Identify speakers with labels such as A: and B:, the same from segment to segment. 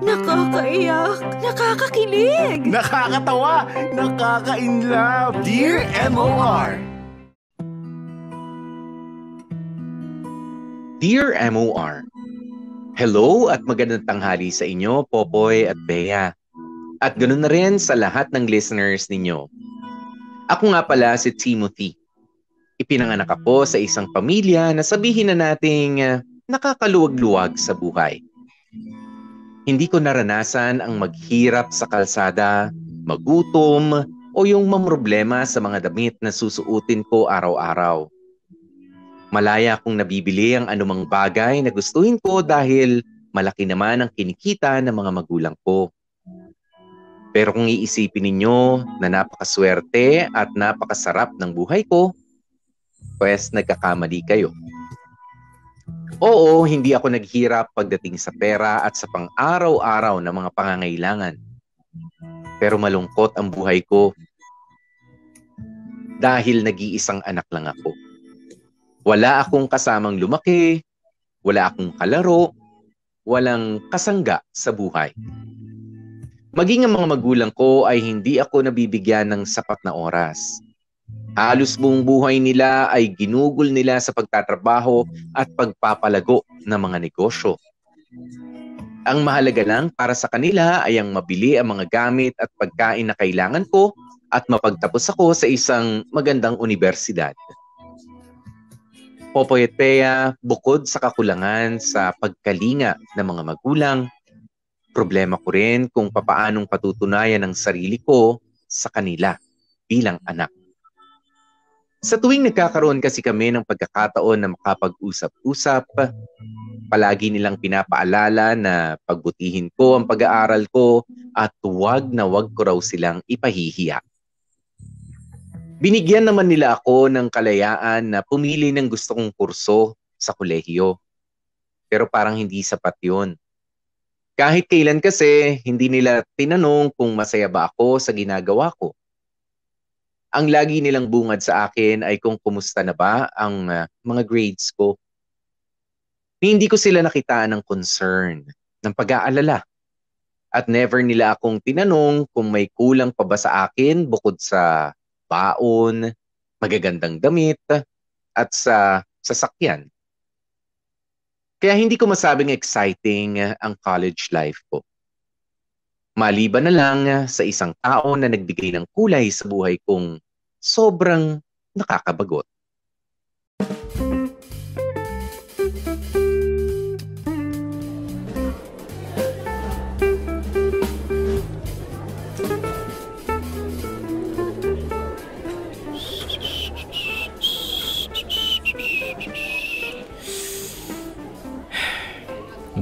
A: Nakakaiyak, nakakakilig,
B: Nakakatawa, nakaka-inlove. Dear MOR.
C: Dear MOR, hello at magandang tanghali sa inyo, Popoy at Bea. At ganoon na rin sa lahat ng listeners ninyo. Ako nga pala si Timothy. Ipinanganak ako sa isang pamilya na sabihin na nating nakakaluwag-luwag sa buhay. Hindi ko naranasan ang maghirap sa kalsada, magutom, o yung mamroblema sa mga damit na susuotin ko araw-araw. Malaya akong nabibili ang anumang bagay na gustuhin ko dahil malaki naman ang kinikita ng mga magulang ko. Pero kung iisipin ninyo na napakaswerte at napakasarap ng buhay ko, pues nagkakamali kayo. Oo, hindi ako naghirap pagdating sa pera at sa pang-araw-araw na mga pangangailangan. Pero malungkot ang buhay ko dahil nag-iisang anak lang ako. Wala akong kasamang lumaki, wala akong kalaro, walang kasangga sa buhay. Maging ang mga magulang ko ay hindi ako nabibigyan ng sapat na oras. Halos buong buhay nila ay ginugol nila sa pagtatrabaho at pagpapalago ng mga negosyo. Ang mahalaga lang para sa kanila ay ang mabili ang mga gamit at pagkain na kailangan ko at mapagtapos ako sa isang magandang universidad. Popoy at Bea, bukod sa kakulangan sa pagkalinga ng mga magulang, problema ko rin kung papaanong patutunayan ang sarili ko sa kanila bilang anak. Sa tuwing nagkakaroon kasi kami ng pagkakataon na makapag-usap-usap, palagi nilang pinapaalala na pagbutihin ko ang pag-aaral ko at huwag na huwag ko raw silang ipahihiya. Binigyan naman nila ako ng kalayaan na pumili ng gusto kong kurso sa kolehiyo. Pero parang hindi sapat yun. Kahit kailan kasi, hindi nila tinanong kung masaya ba ako sa ginagawa ko. Ang lagi nilang bungad sa akin ay kung kumusta na ba ang mga grades ko. Hindi ko sila nakitaan ng concern, ng pag-aalala. At never nila akong tinanong kung may kulang pa ba sa akin bukod sa baon, magagandang damit, at sa sasakyan. Kaya hindi ko masabing exciting ang college life ko. Maliban na lang sa isang tao na nagbigay ng kulay sa buhay kong sobrang nakakabagot.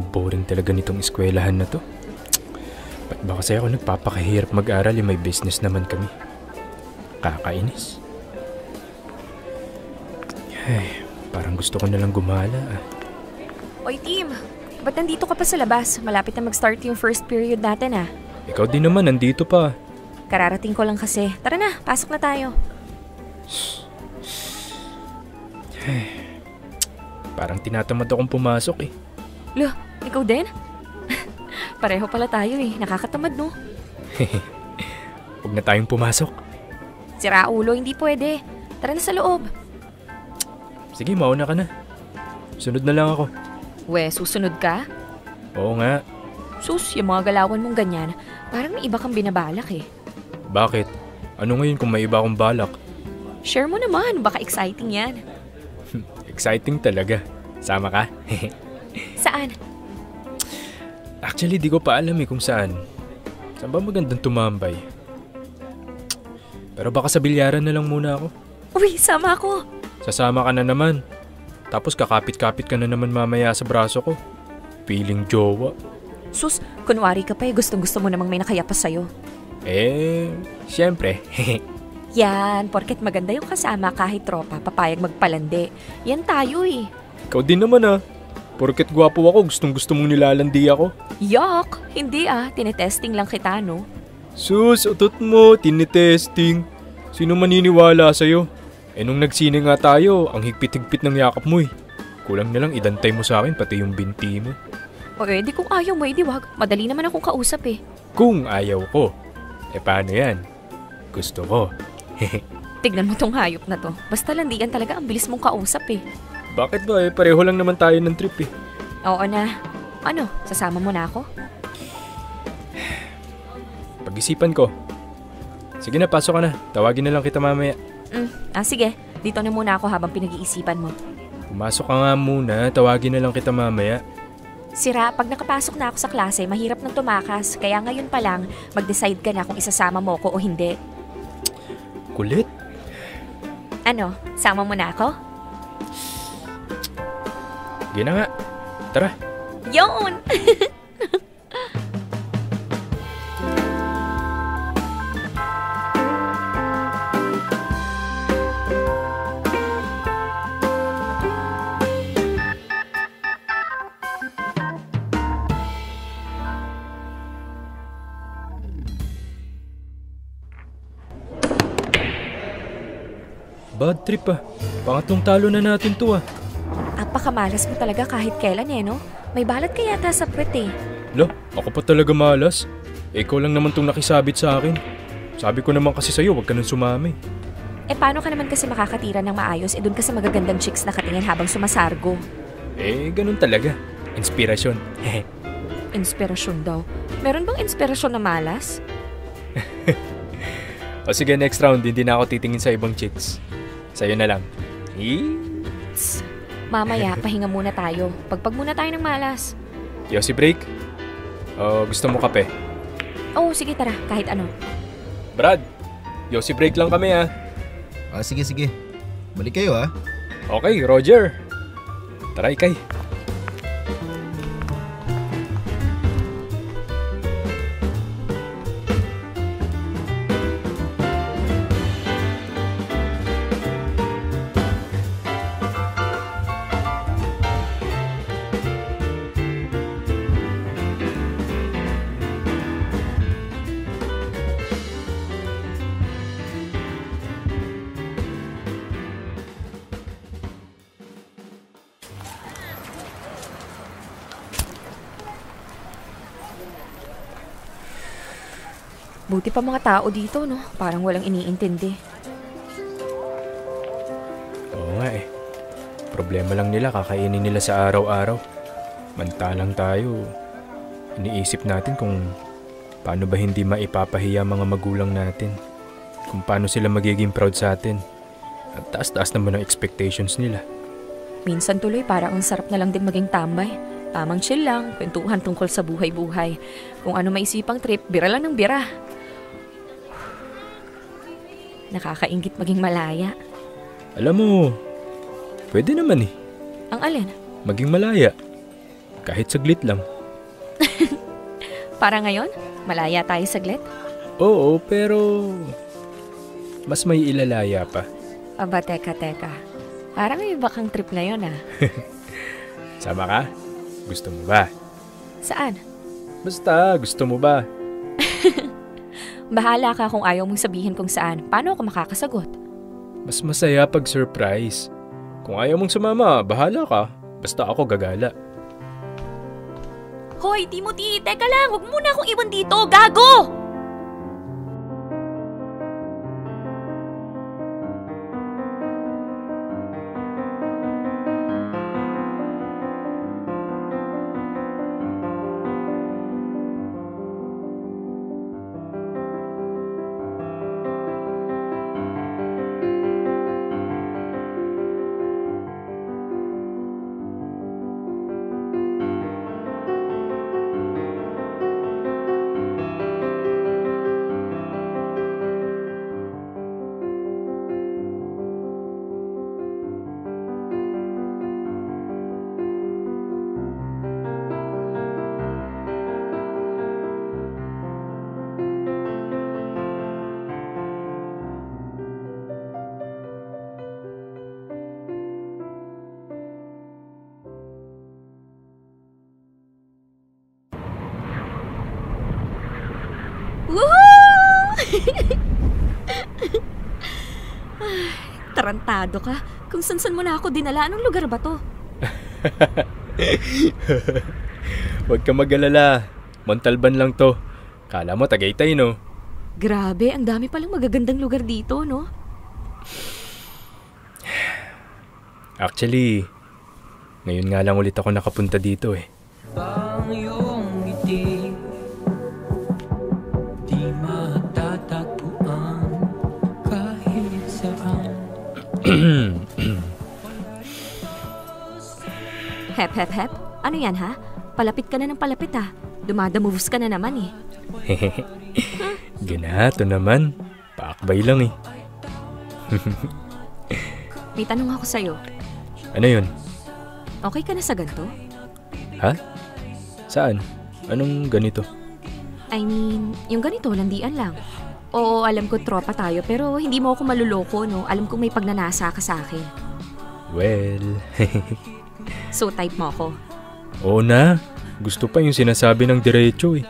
D: Boring talaga nitong eskwelahan na to. Ba't ba kasi ako nagpapakahirap mag-aral may business naman kami? Kakainis. Ay, parang gusto ko nalang gumala ah.
E: Oy, team! Ba't nandito ka pa sa labas? Malapit na mag-start yung first period natin ah.
D: Ikaw din naman, nandito pa.
E: Kararating ko lang kasi. Tara na, pasok na tayo.
D: Ay, parang tinatamad akong pumasok eh.
E: Loh, ikaw din? Pareho pala tayo eh. Nakakatamad no?
D: Huwag na tayong pumasok.
E: Sira ulo, hindi pwede. Tara na sa loob.
D: Sige, mauna ka na. Sunod na lang ako.
E: We, susunod ka?
D: Oo nga.
E: Sus, yung mga galawan mong ganyan, parang may iba kang binabalak eh.
D: Bakit? Ano ngayon kung may iba akong balak?
E: Share mo naman, baka exciting yan.
D: Exciting talaga. Sama ka?
E: Saan?
D: Actually, di ko pa alam kung saan. Saan ba magandang tumambay? Pero baka sa bilyaran na lang muna ako.
E: Uy, sama ako.
D: Sasama ka na naman. Tapos kakapit-kapit ka na naman mamaya sa braso ko. Feeling jowa.
E: Sus, kunwari ka pa eh. Gustong-gusto mo namang may nakayapas sa'yo.
D: Siyempre.
E: Yan, porket maganda yung kasama kahit tropa, papayag magpalandi. Yan tayo eh.
D: Ikaw din naman ah. Porket gwapo ako, gustong-gusto mong nilalandi ako.
E: Yuck! Hindi ah, tinetesting lang kita no?
D: Sus, utot mo, tinitesting. Sino maniniwala sa'yo? Nung nagsine nga tayo, ang higpit-higpit ng yakap mo eh. Kulang na lang idantay mo sa akin pati yung binti mo.
E: O di kung ayaw mo, edi wag. Madali naman akong kausap eh.
D: Kung ayaw ko, paano yan? Gusto ko.
E: Tignan mo tong hayop na to. Basta landian talaga, ang bilis mong kausap eh.
D: Bakit ba pareho lang naman tayo ng trip eh.
E: Oo na. Ano, sasama mo na ako?
D: Pag-isipan ko. Sige na, pasok ka na. Tawagin na lang kita mamaya.
E: Sige. Dito na muna ako habang pinag-iisipan mo.
D: Pumasok ka nga muna, tawagin na lang kita mamaya.
E: Sira, pag nakapasok na ako sa klase, mahirap nang tumakas. Kaya ngayon pa lang, mag-decide ka na kung isasama mo ko o hindi.
D: Kulit.
E: Ano, sama mo na ako?
D: Sige na nga. Tara.
E: Yun!
D: Bad trip ah. Pangatlong talo na natin to ah.
E: Apakamalas mo talaga kahit kailan no? May balat ka yata sa puwet eh.
D: Lo, ako pa talaga malas. Ikaw lang naman tong nakisabit sa akin. Sabi ko naman kasi sa'yo, wag ka nang sumami.
E: Paano ka naman kasi makakatira ng maayos dun ka sa magagandang chicks na katingin habang sumasargo?
D: Ganun talaga. Inspirasyon.
E: Inspirasyon daw. Meron bang inspirasyon na malas?
D: O sige, next round, hindi na ako titingin sa ibang chicks. Sa'yo na lang.
E: Mamaya, pahinga muna tayo. Pagpag muna tayo ng malas.
D: Yossi break? O gusto mo kape?
E: Sige tara, kahit ano.
D: Brad, Yossi break lang kami ah.
B: Sige. Balik kayo
D: Okay, Roger. Tara, Ikay.
E: Buti pa mga tao dito, no? Parang walang iniintindi.
D: Oo nga Problema lang nila, kakainin nila sa araw-araw. Mantalang tayo, iniisip natin kung paano ba hindi maipapahiya mga magulang natin. Kung paano sila magiging proud sa atin. At taas-taas naman ang expectations nila.
E: Minsan tuloy parang ang sarap na lang din maging tambay. Tamang chill lang, kwentuhan tungkol sa buhay-buhay. Kung ano maisipang trip, bira lang ng bira. Nakakaingit maging malaya.
D: Alam mo, pwede naman
E: Ang alin?
D: maging malaya. Kahit saglit lang.
E: Para ngayon, malaya tayo saglit?
D: Oo, pero mas may ilalaya pa.
E: Aba, teka. Parang may iba kang trip na yun
D: Sama ka? Gusto mo ba?
E: Saan?
D: Basta, gusto mo ba?
E: Bahala ka kung ayaw mong sabihin kung saan. Paano ako makakasagot?
D: Mas masaya pag surprise. Kung ayaw mong sumama, bahala ka. Basta ako gagala.
E: Hoy, Timothy! Teka lang! Huwag muna akong iwan dito! Gago! Tarantado ka. Kung san mo na ako dinala, anong lugar ba to?
D: Huwag ka mag-alala. Montalban lang to. Kala mo Tagaytay, no?
E: Grabe, ang dami palang magagandang lugar dito, no?
D: Actually, ngayon nga lang ulit ako nakapunta dito eh.
F: Ang iyong ngiti di matatagpuan kahit saan.
E: Hep, hep, hep. Ano yan, ha? Palapit ka na ng palapit, ha? Dumadamoves ka na naman, eh.
D: Ganato naman. Paakbay lang eh.
E: May tanong ako sa'yo.
D: Ano yun?
E: Okay ka na sa ganito?
D: Ha? Saan? Anong ganito?
E: I mean, yung ganito, landian lang. Oo, alam ko tropa tayo, pero hindi mo ako maluloko, no? Alam kong may pagnanasa ka sa akin.
D: Well...
E: So, type mo ako?
D: Oo na. Gusto pa yung sinasabi ng diretso eh.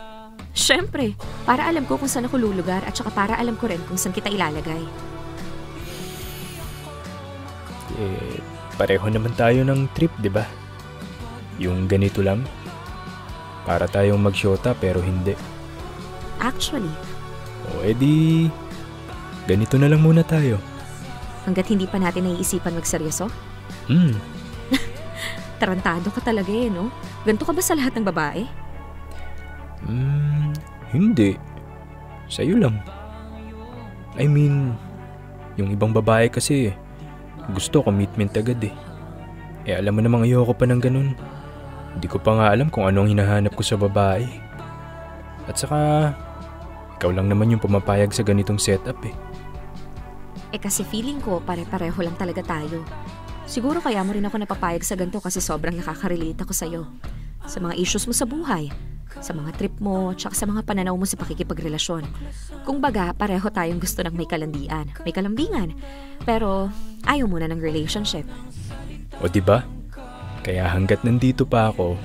E: Siyempre, para alam ko kung saan ako lulugar at saka para alam ko rin kung saan kita ilalagay.
D: Pareho naman tayo ng trip, di ba? Yung ganito lang. Para tayong magsyota pero hindi.
E: Actually,
D: O edi, ganito na lang muna tayo.
E: hanggat hindi pa natin naiisipan magseryoso? Tarantado ka talaga eh, no? Ganto ka ba sa lahat ng babae?
D: Hindi. Sa'yo lang. I mean, yung ibang babae kasi gusto commitment agad eh. Eh alam mo namang ayoko pa ng ganun. Hindi ko pa nga alam kung ano ang hinahanap ko sa babae. At saka, ikaw lang naman yung pumapayag sa ganitong setup eh.
E: Eh kasi feeling ko pare-pareho lang talaga tayo. Siguro kaya mo rin ako napapayag sa ganito kasi sobrang nakaka-relate ako sa'yo. Sa mga issues mo sa buhay, sa mga trip mo, tsaka sa mga pananaw mo sa pakikipagrelasyon. Kung baga, pareho tayong gusto ng may kalandian, may kalambingan. Pero ayaw muna ng relationship.
D: O diba? Kaya hanggat nandito pa ako,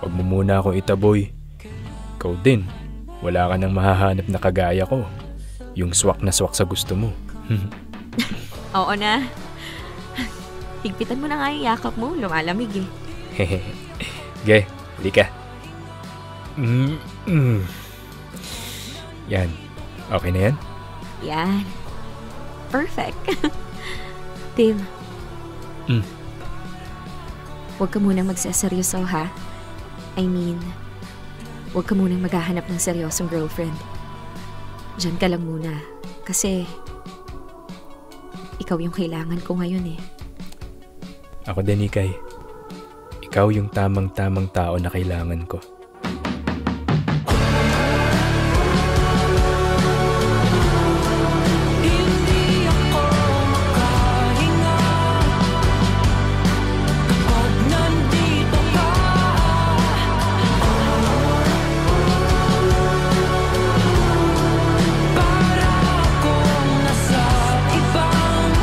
D: wag mo muna akong itaboy. Ikaw din, wala ka nang mahahanap na kagaya ko. Yung swak na swak sa gusto mo.
E: Oo na. Higpitan mo na nga yung yakap mo, lumalamig eh.
D: Ge, halika. Yan. Okay na yan?
E: Yan. Perfect. Tim. Huwag ka munang magseseryoso, ha? I mean, huwag ka munang maghahanap ng seryosong girlfriend. Diyan ka lang muna. Kasi, ikaw yung kailangan ko ngayon eh.
D: Ako din, Ikay. Ikaw yung tamang-tamang tao na kailangan ko.
F: Hindi ako makahinga kapag nandito ka. Para akong nasa ibang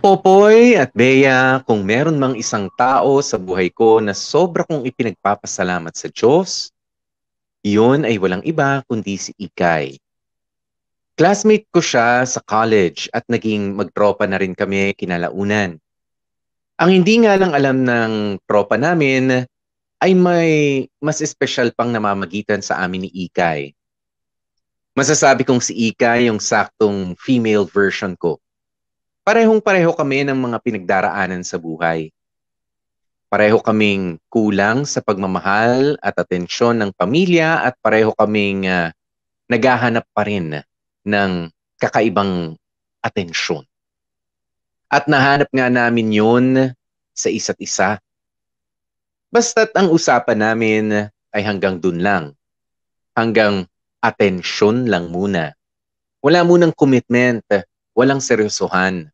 C: Popoy at Bea, kung meron mang isang tao sa buhay ko na sobra kong ipinagpapasalamat sa Diyos, iyon ay walang iba kundi si Ikay. Classmate ko siya sa college at naging magtropa na rin kami kinalaunan. Ang hindi nga lang alam ng tropa namin ay may mas espesyal pang namamagitan sa amin ni Ikay. Masasabi kong si Ikay yung saktong female version ko. Parehong-pareho kami ng mga pinagdaraanan sa buhay. Pareho kaming kulang sa pagmamahal at atensyon ng pamilya at pareho kaming naghahanap pa rin ng kakaibang atensyon. At nahanap nga namin yun sa isa't isa. Basta't ang usapan namin ay hanggang dun lang. Hanggang atensyon lang muna. Wala munang commitment, walang seryosohan.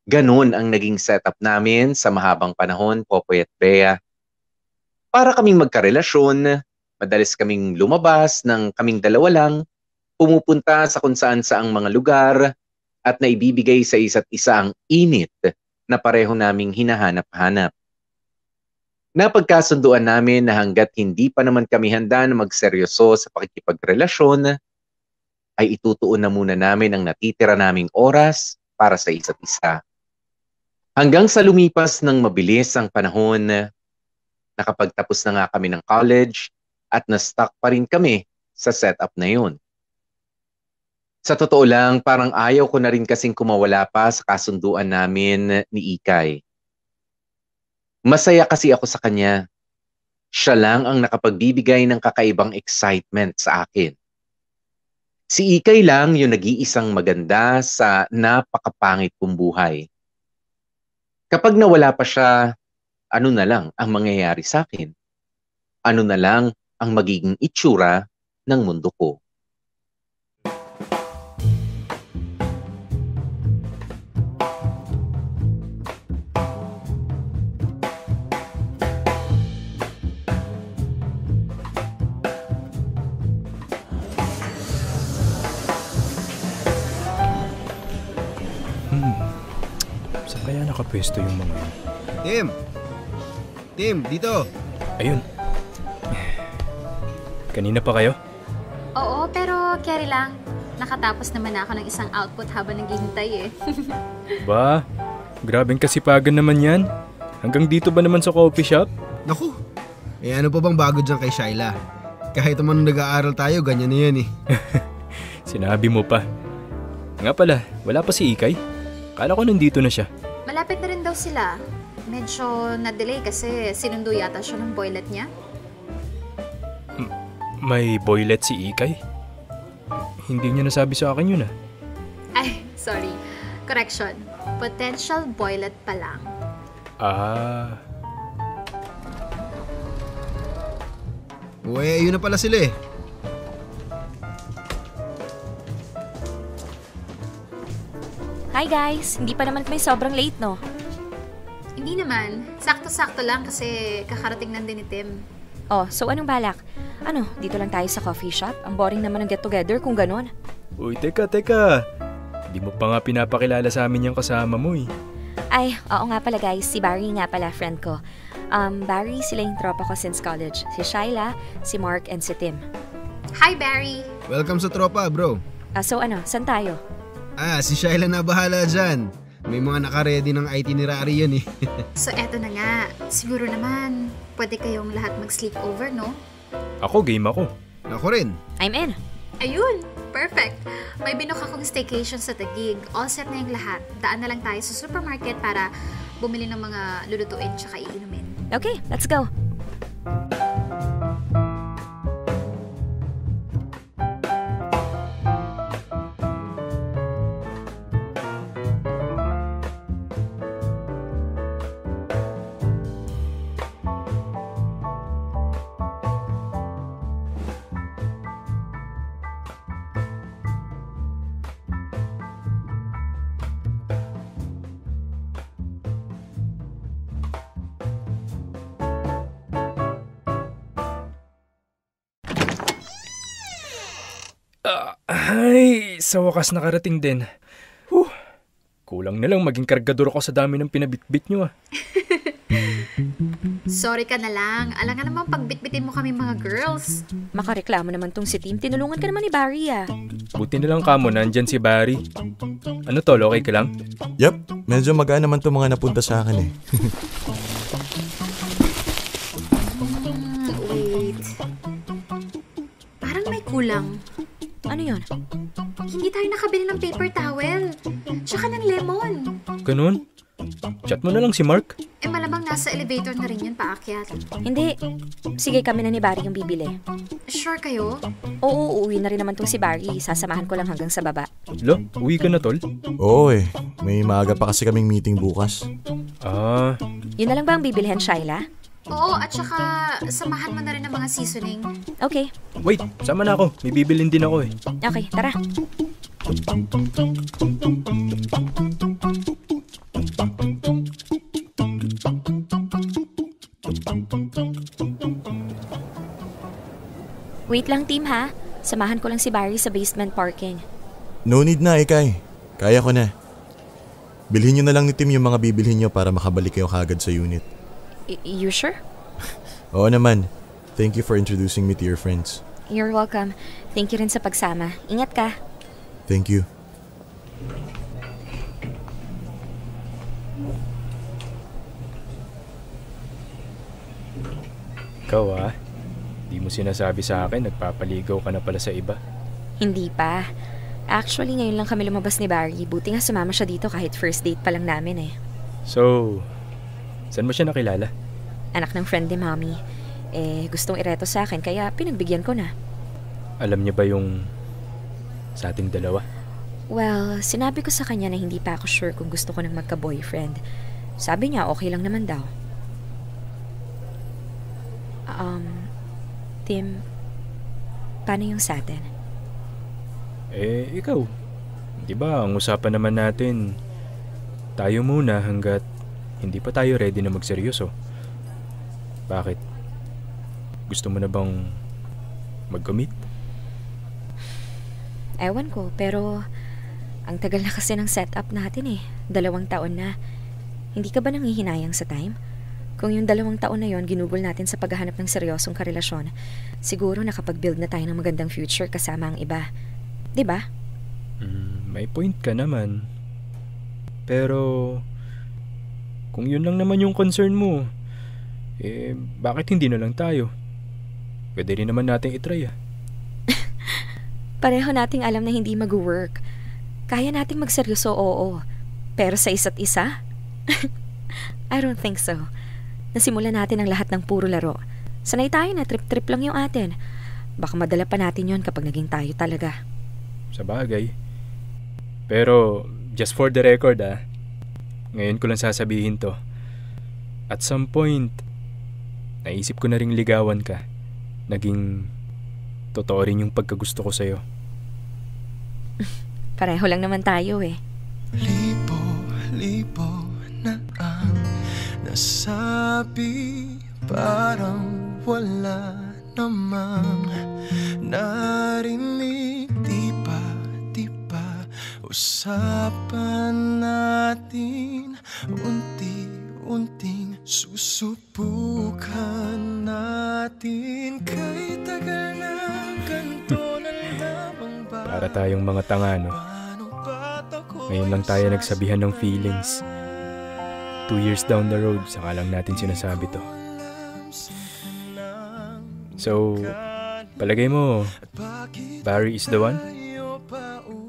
C: Ganon ang naging setup namin sa mahabang panahon, Popoy at Bea. Para kaming magkarelasyon, madalas kaming lumabas ng kaming dalawa lang, pumupunta sa kung saan saang mga lugar, at naibibigay sa isa't isa ang init na pareho naming hinahanap-hanap. Napagkasunduan namin na hanggat hindi pa naman kami handa na magseryoso sa pakikipagrelasyon, ay itutuon na muna namin ang natitira naming oras para sa isa't isa. Hanggang sa lumipas ng mabilis ang panahon, nakapagtapos na nga kami ng college at na-stuck pa rin kami sa setup na yun. Sa totoo lang, parang ayaw ko na rin kasing kumawala pa sa kasunduan namin ni Ikay. Masaya kasi ako sa kanya. Siya lang ang nakapagbibigay ng kakaibang excitement sa akin. Si Ikay lang yung nag-iisang maganda sa napakapangit kong buhay. Kapag nawala pa siya, ano na lang ang mangyayari sa akin? Ano na lang ang magiging itsura ng mundo ko?
D: Saan kaya nakapwesto yung mga yun?
B: Tim! Tim, dito!
D: Ayun. Kanina pa kayo?
G: Oo, pero carry lang. Nakatapos naman ako ng isang output habang naghihintay eh.
D: Ba, grabeng kasipagan naman yan. Hanggang dito ba naman sa coffee shop?
B: Naku! Ano pa bang bago dyan kay Shyla? Kahit naman nung nag-aaral tayo, ganyan na yan eh.
D: Sinabi mo pa. Nga pala, wala pa si Ikay. Kala ko nandito na siya.
G: Malapit na rin daw sila. Medyo na-delay kasi sinundo yata siya ng boylet niya.
D: May boylet si Ikay? Hindi niya nasabi sa akin yun ah.
G: Ay, sorry. Correction. Potential boylet pa lang.
D: Ah,
B: Uwe, yun na pala sila eh.
E: Hi guys! Hindi pa naman kami sobrang late, no?
G: Hindi naman. Sakto-sakto lang kasi kakarating lang din ni Tim.
E: Oh, so anong balak? Ano, dito lang tayo sa coffee shop? Ang boring naman ng get-together kung ganon.
D: uy, teka. Di mo pa nga pinapakilala sa amin yung kasama mo eh.
E: Ay, oo nga pala guys. Si Barry nga pala, friend ko. Barry, sila yung tropa ko since college. Si Shyla, si Mark, and si Tim.
G: Hi, Barry!
B: Welcome sa tropa, bro.
E: So ano, saan tayo?
B: Si Shyla na bahala dyan. May mga nakaredy ng itinerary yun eh.
G: So eto na nga. Siguro naman, pwede kayong lahat mag-sleep over, no?
D: Ako, game ako.
B: Ako rin.
E: I'm in.
G: Ayun! Perfect! May binook akong staycation sa Taguig. All set na yung lahat. Daan na lang tayo sa supermarket para bumili ng mga lulutuin tsaka iinumin.
E: Okay, let's go.
D: Ay, sa wakas nakarating din. Kulang na lang maging kargador ako sa dami ng pinabitbit nyo ah.
G: Sorry ka na lang. Alam nga naman pagbitbitin mo kami mga girls.
E: Makareklamo naman tong si Tim. Tinulungan ka naman ni Barry ah.
D: Buti na lang kamo, nandyan si Barry. Ano tol, okay ka lang?
H: Yup, medyo magaan naman itong mga napunta sa akin eh.
G: Wait. Parang may kulang.
E: Ano yon?
G: Hindi tayo nakabili ng paper towel. Tsaka ng lemon.
D: Ganun? Chat mo na lang si Mark.
G: Malamang nasa elevator na rin yun paakyat.
E: Hindi. Sige, kami na ni Barry yung bibili.
G: Sure kayo?
E: Oo, uuwi na rin naman tong si Barry. Sasamahan ko lang hanggang sa baba.
D: Lo, uwi ka na tol?
H: Oo eh, may maaga pa kasi kaming meeting bukas.
D: Ah,
E: Yun na lang ba ang bibilhan, Shyla?
G: Oo, at saka samahan mo na rin ng mga seasoning.
E: Okay.
D: wait, sama na ako. May bibilin din ako eh.
E: Okay, tara. Wait lang, team ha. Samahan ko lang si Barry sa basement parking.
H: No need na, Ikay. Kaya ko na. Bilhin nyo na lang ni Tim yung mga bibilhin nyo para makabalik kayo kagad sa unit.
E: You sure?
H: Oo naman. Thank you for introducing me to your friends.
E: You're welcome. Thank you rin sa pagsama. Ingat ka.
H: Thank you.
D: Ikaw di mo sinasabi sa akin, nagpapaligaw ka na pala sa iba.
E: Hindi pa. Actually, ngayon lang kami lumabas ni Barry. Buti nga sumama siya dito kahit first date pa lang namin eh.
D: So, saan mo siya nakilala?
E: Anak ng friend ni Mommy. Gustong ireto sa akin kaya pinagbigyan ko na.
D: Alam niya ba yung sa ating dalawa?
E: Well, sinabi ko sa kanya na hindi pa ako sure kung gusto ko nang magka-boyfriend. Sabi niya okay lang naman daw. Tim, paano yung sa atin?
D: Ikaw. Di ba, ang usapan naman natin, tayo muna hanggat hindi pa tayo ready na magseryoso. Bakit? Gusto mo na bang mag-commit?
E: Ewan ko, pero ang tagal na kasi ng setup natin 2 taon na. Hindi ka ba nanghihinayang sa time? Kung yung 2 taon na yon ginugol natin sa paghahanap ng seryosong karelasyon, siguro nakapag-build na tayo ng magandang future kasama ang iba. Diba?
D: May point ka naman. Pero, kung yun lang naman yung concern mo, bakit hindi na lang tayo? Pwede rin naman natin itry
E: Pareho nating alam na hindi mag-work. Kaya nating magseryoso, oo. Pero sa isa't isa? I don't think so. Nasimulan natin ang lahat ng puro laro. Sanay tayo na trip-trip lang yung atin. Baka madala pa natin yon kapag naging tayo talaga.
D: Sa bagay. Pero, just for the record ngayon ko lang sasabihin to. At some point, naisip ko na ring ligawan ka. Naging totoo rin yung pagkagusto ko sa'yo.
E: Pareho lang naman tayo
F: Libo na ang nasabi, parang wala namang narinig. Di ba usapan natin, unti-unting susubukan natin. Kay tagal na ganito na lamang ba?
D: Para tayong mga tanga, no? Ngayon lang tayo nagsabihan ng feelings. 2 years down the road, saka lang natin sinasabi to. So, palagay mo, Barry is the one?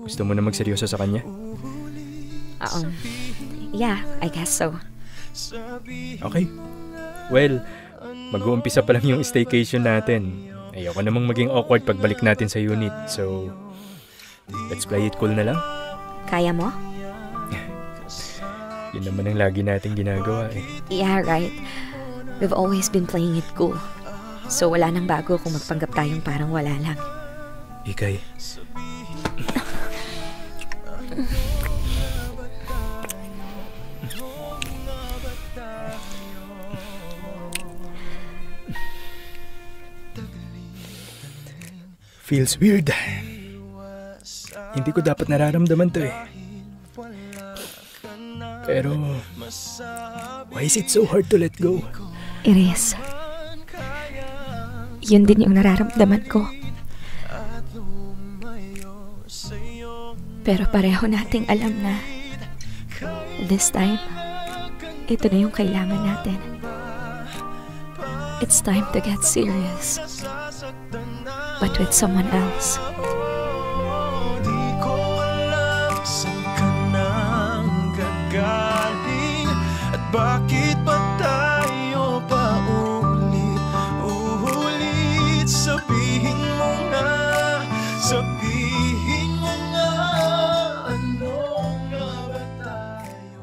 D: Gusto mo na magseryoso sa kanya?
E: Yeah, I guess so.
D: Okay. Well, mag-uumpisa pa lang yung staycation natin. Ayoko namang maging awkward pagbalik natin sa unit. So, let's play it cool na lang.
E: Kaya mo?
D: Yun naman ang lagi natin ginagawa
E: Yeah, right. We've always been playing it cool. So wala nang bago kung magpanggap tayong parang wala lang.
D: Ikay. Feels weird. Hindi ko dapat nararamdaman to Pero, why is it so hard to let go?
E: It is. Yun din yung nararamdaman ko. Pero pareho nating alam na this time, ito na yung kailangan natin. It's time to get serious. But with someone else.
F: Bakit ba tayo pa ulit? Sabihin mo nga, ano nga ba tayo?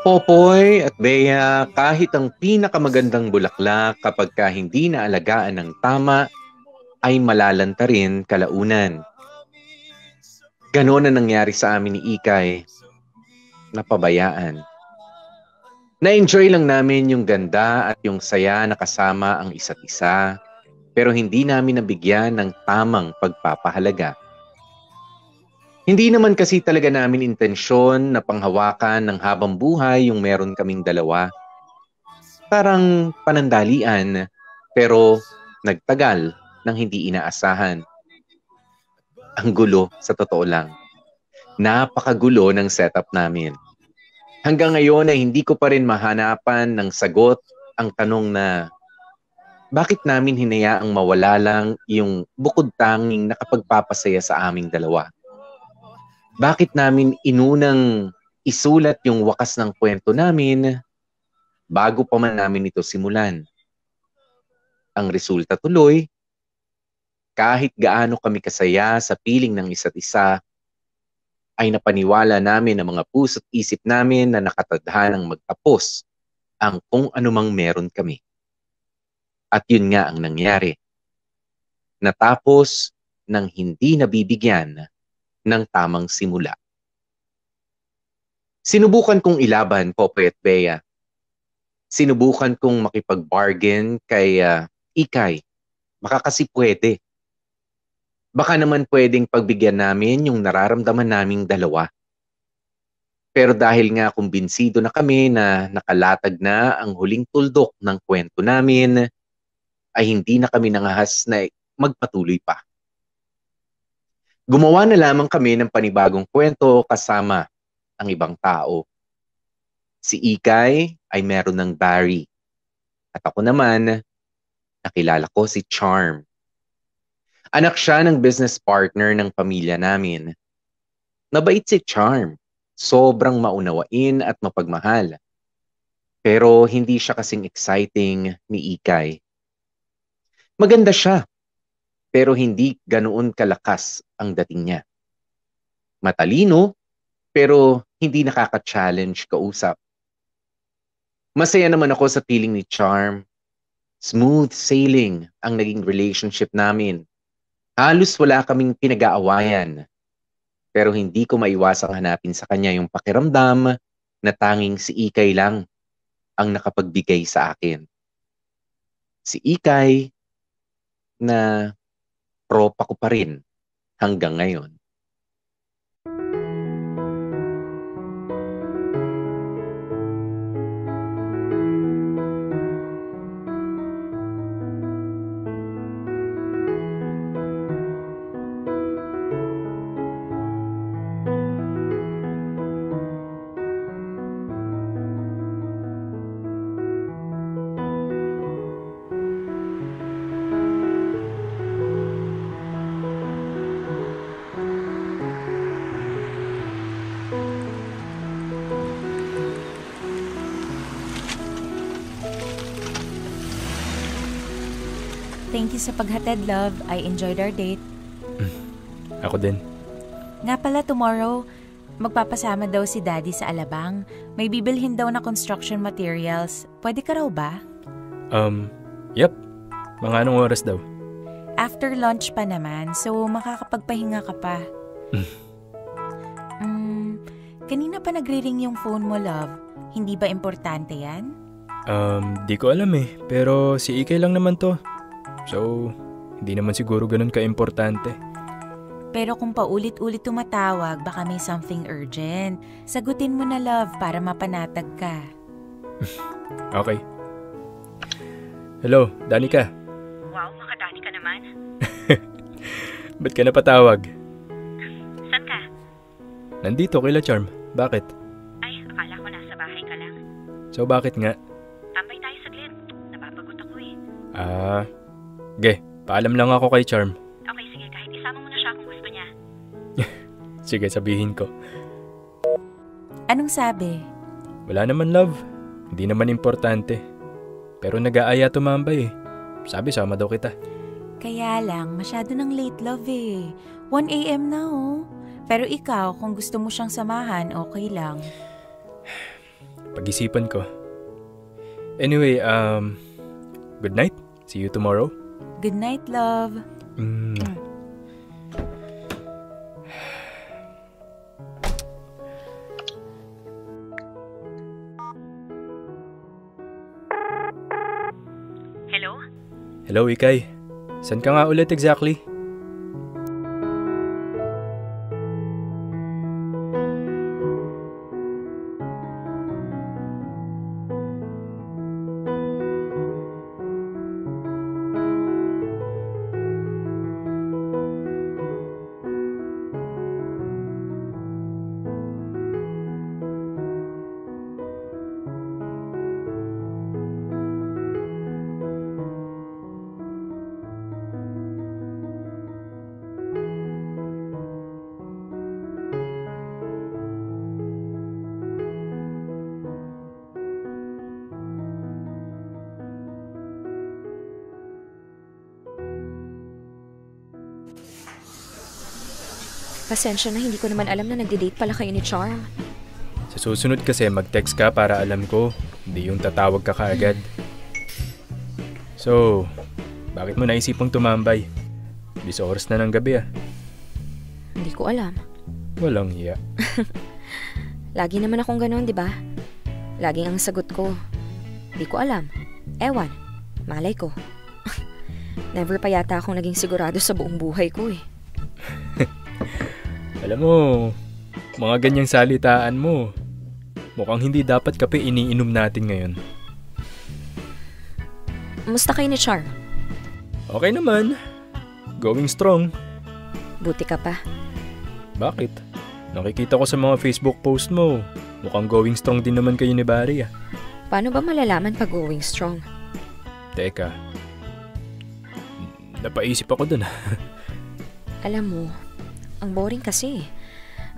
C: Popoy at Bea, kahit ang pinakamagandang bulaklak kapag hindi naalagaan ng tama, ay malalanta rin kalaunan. Ganon na nangyari sa amin ni Ikay. Napabayaan. Na-enjoy lang namin yung ganda at yung saya na kasama ang isa't isa, pero hindi namin nabigyan ng tamang pagpapahalaga. Hindi naman kasi talaga namin intensyon na panghawakan ng habang buhay yung meron kaming dalawa. Parang panandalian, pero nagtagal nang hindi inaasahan. Ang gulo, sa totoo lang. Napakagulo ng setup namin. Hanggang ngayon ay hindi ko pa rin mahanapan ng sagot ang tanong na bakit namin hinayaang mawala lang yung bukod tanging nakapagpapasaya sa aming dalawa? Bakit namin inunang isulat yung wakas ng kwento namin bago pa man namin ito simulan? Ang resulta tuloy, kahit gaano kami kasaya sa piling ng isa't isa, ay napaniwala namin ang mga puso't isip namin na nakatadhanang magtapos ang kung anumang meron kami. At yun nga ang nangyari. Natapos ng hindi nabibigyan ng tamang simula. Sinubukan kong ilaban, Popoy at Bea. Sinubukan kong makipag-bargain kay Ikay. Baka kasi pwede. Baka naman pwedeng pagbigyan namin yung nararamdaman naming dalawa. Pero dahil nga kumbinsido na kami na nakalatag na ang huling tuldok ng kwento namin, ay hindi na kami nangahas na magpatuloy pa. Gumawa na lamang kami ng panibagong kwento kasama ang ibang tao. Si Ikay ay meron ng Barry. At ako naman, nakilala ko si Charm. Anak siya ng business partner ng pamilya namin. Nabait si Charm. Sobrang maunawain at mapagmahal. Pero hindi siya kasing exciting ni Ikay. Maganda siya, pero hindi ganoon kalakas ang dating niya. Matalino, pero hindi nakaka-challenge kausap. Masaya naman ako sa piling ni Charm. Smooth sailing ang naging relationship namin. Halos wala kaming pinag-aawayan. Pero hindi ko maiwasang hanapin sa kanya yung pakiramdam na tanging si Ikay lang ang nakapagbigay sa akin. Si Ikay na tropa ko pa rin hanggang ngayon.
A: Thank you sa paghatid, love. I enjoyed our date.
D: Ako din.
A: Nga pala, tomorrow, magpapasama daw si Daddy sa Alabang. May bibilhin daw na construction materials. Pwede ka raw ba?
D: Yep. Mga anong oras daw?
A: After lunch pa naman, so makakapagpahinga ka pa. Kanina pa nagre-ring yung phone mo, love. Hindi ba importante yan?
D: Di ko alam eh. Pero si Ikay lang naman to. So, hindi naman siguro ganun ka-importante.
A: Pero kung paulit-ulit tumatawag, baka may something urgent. Sagutin mo na, love, para mapanatag ka.
D: Okay. Hello, Danica.
A: Wow, makadani ka naman.
D: Ba't ka napatawag?
A: Saan ka?
D: Nandito, kila Charm. Bakit?
A: Ay, akala ko nasa bahay ka lang.
D: So, bakit nga?
A: Tambay tayo saglit. Napapagot ako eh.
D: Ge, paalam lang ako kay Charm.
A: Okay, sige. Kahit isama mo na siya kung gusto niya.
D: Sige, sabihin ko.
A: Anong sabi?
D: Wala naman, love. Hindi naman importante. Pero nag-aaya tumambay eh. Sabi, sama daw kita.
A: Kaya lang, masyado ng late, love eh. 1 a.m. na oh. Pero ikaw, kung gusto mo siyang samahan, okay lang.
D: Pag-isipan ko. Anyway, good night. See you tomorrow.
A: Good night, love. Hello?
D: Hello, Ikay. Saan ka nga ulit exactly?
E: Pasensya na, hindi ko naman alam na nagde-date pala kayo ni Charm.
D: Sa susunod kasi mag-text ka para alam ko, hindi yung tatawag ka kaagad. So, bakit mo naisipang tumambay? 10 oras na ng gabi
E: Hindi ko alam.
D: Walang hiya.
E: Lagi naman akong ganon, di ba? Laging ang sagot ko, di ko alam. Ewan, malay ko. Never pa yata akong naging sigurado sa buong buhay ko
D: Alam mo, mga ganyang salitaan mo, mukhang hindi dapat kape iniinom natin ngayon.
E: Musta kayo ni Char?
D: Okay naman. Going strong.
E: Buti ka pa.
D: Bakit? Nakikita ko sa mga Facebook post mo, mukhang going strong din naman kayo ni Barry
E: Paano ba malalaman pag going strong?
D: Teka. Napaisip ako dun
E: Alam mo, ang boring kasi.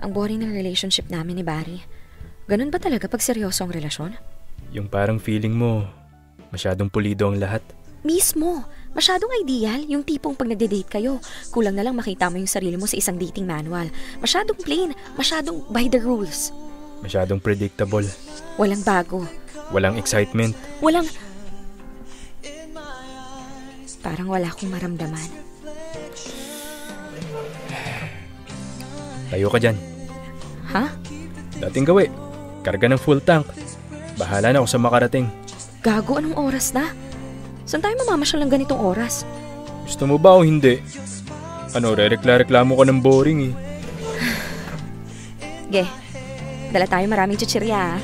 E: Ang boring ng relationship namin ni Barry. Ganun ba talaga pag seryosong relasyon?
D: Yung parang feeling mo, masyadong pulido ang lahat.
E: Mismo! Masyadong ideal, yung tipong pag nagde-date kayo. Kulang na lang makita mo yung sarili mo sa isang dating manual. Masyadong plain, masyadong by the rules.
D: Masyadong predictable.
E: Walang bago.
D: Walang excitement.
E: Walang... Parang wala akong maramdaman.
D: Tayo ka dyan.
E: Ha?
D: Dating gawi. Karga ng full tank. Bahala na ako sa makarating.
E: Gago, anong oras na? Saan tayo mamamasyal ng ganitong oras?
D: Gusto mo ba o hindi? Ano, reklamo ka ng boring
E: Ge, dala tayo maraming chichirya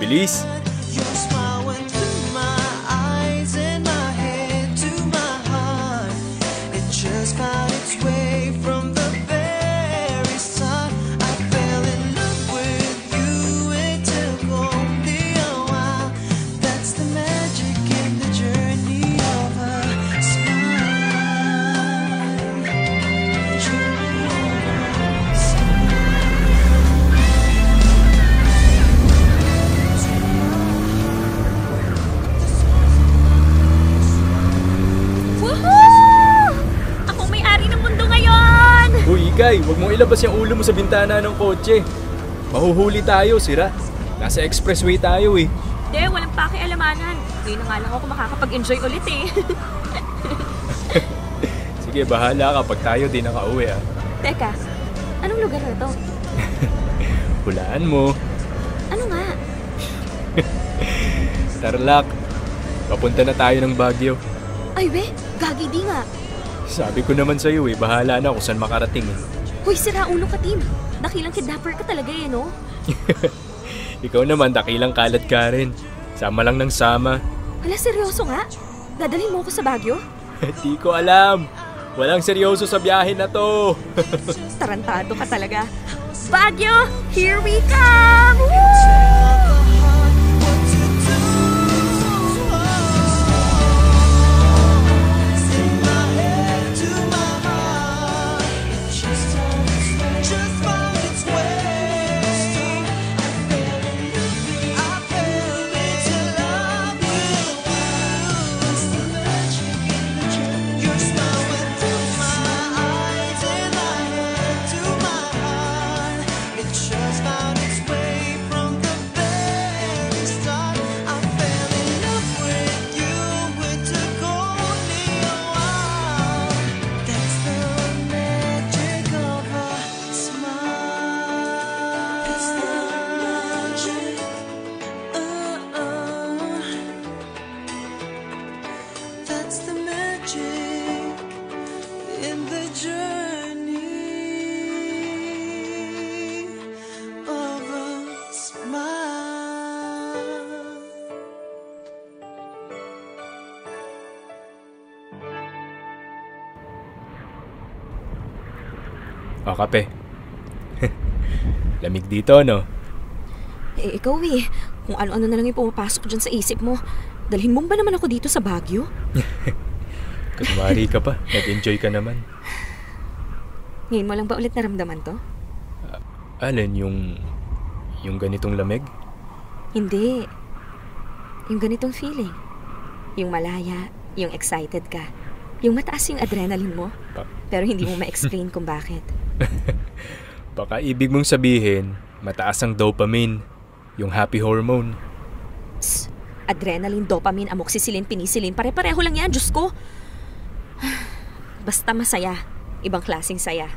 D: Bilis! Ikay, huwag mong ilabas yung ulo mo sa bintana ng kotse. Mahuhuli tayo, sira. Nasa expressway tayo
E: Hindi, walang pakialamanan. Ngayon na nga lang ako makakapag-enjoy ulit
D: Sige, bahala ka pag tayo di nakauwi
E: Teka, anong lugar na to?
D: Hulaan mo.
E: Ano nga?
D: Tarlac. Papunta na tayo ng Baguio.
E: Ay we, gagi di nga.
D: Sabi ko naman sa'yo bahala na kung saan makarating
E: Hoy, sira ulo ka, Tim. Dakilang kidnapper ka talaga no?
D: Ikaw naman, dakilang kalad ka rin. Sama lang ng sama.
E: Hala, seryoso nga? Dadalhin mo ako sa Baguio?
D: Di ko alam. Walang seryoso sa biyahe na to.
E: Tarantado ka talaga. Baguio, here we come! Woo!
D: O, kape. Lamig dito, no?
E: Ikaw kung ano-ano na lang yung pumapasok dyan sa isip mo. Dalhin mo ba naman ako dito sa Baguio?
D: Kunwari ka pa, nag-enjoy ka naman.
E: Ngayon mo lang ba ulit naramdaman to?
D: Alin, yung ganitong lamig?
E: Hindi. Yung ganitong feeling. Yung malaya, yung excited ka. Yung mataas yung adrenaline mo. Pero hindi mo ma-explain kung bakit.
D: Baka ibig mong sabihin, mataas ang dopamine, yung happy hormone.
E: Psst, adrenaline, dopamine, amoxicillin, penicillin, pare-pareho lang yan, Diyos ko. Basta masaya, ibang klaseng saya.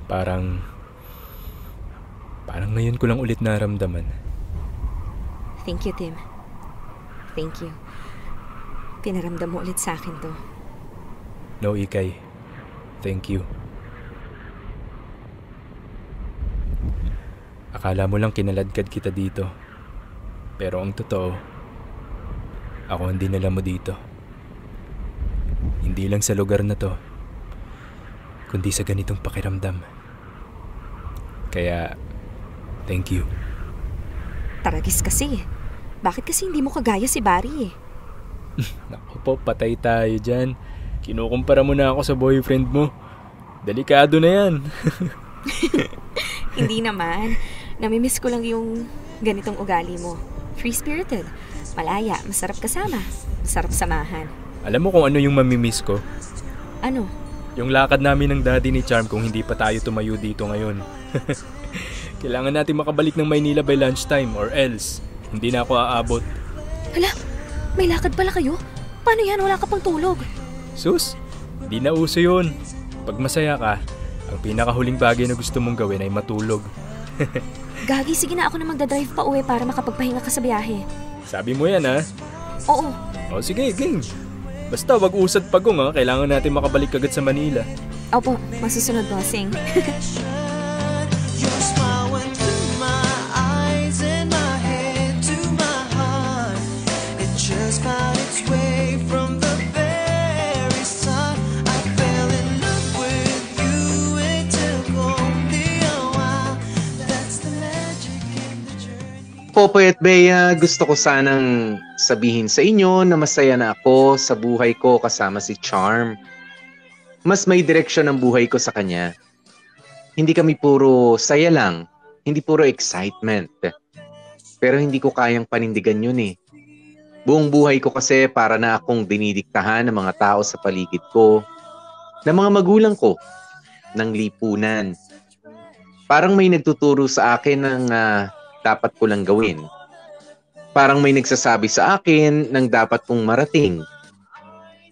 D: Parang ngayon ko lang ulit naramdaman.
E: Thank you, Tim. Thank you. Pinaramdam mo ulit sa akin to.
D: No, Ikay. Thank you. Akala mo lang kinaladkad kita dito. Pero ang totoo, ako ang dinala mo dito. Hindi lang sa lugar na to, kundi sa ganitong pakiramdam. Kaya, thank you.
E: Taragis kasi. Bakit kasi hindi mo kagaya si Barry?
D: Naku po, patay tayo dyan. Kinukumpara mo na ako sa boyfriend mo. Delikado na yan.
E: Hindi naman. Namimiss ko lang yung ganitong ugali mo. Free-spirited, malaya, masarap kasama, masarap samahan.
D: Alam mo kung ano yung mamimiss ko?
E: Ano?
D: Yung lakad namin ng daddy ni Charm kung hindi pa tayo tumayo dito ngayon. Kailangan natin makabalik ng Maynila by lunchtime or else hindi na ako aabot.
E: Hala, may lakad pala kayo? Paano yan? Wala ka pang tulog.
D: Sus, di na uso yun. Pag masaya ka, ang pinakahuling bagay na gusto mong gawin ay matulog.
E: Gagi, sige na, ako na magdadrive pa uwi para makapagpahinga ka sa biyahe.
D: Sabi mo yan, ha?
E: Oo.
D: O sige, game. Basta wag usad pagong, ha? Kailangan natin makabalik agad sa Manila.
E: Opo, masusunod, bossing.
F: Your smile went through my eyes and my head to my heart. It just found its way from the very start. I fell in love with you. It took only a while. That's the magic in the journey.
C: Popoy at Bea, gusto ko sanang sabihin sa inyo na masaya na ako sa buhay ko kasama si Charm. Mas may direksyon ang buhay ko sa kanya. Hindi kami puro saya lang, hindi puro excitement. Pero hindi ko kayang panindigan yun eh. Buong buhay ko kasi para na akong dinidiktahan ng mga tao sa paligid ko, ng mga magulang ko, ng lipunan. Parang may nagtuturo sa akin ng dapat ko lang gawin. Parang may nagsasabi sa akin ng dapat kong marating.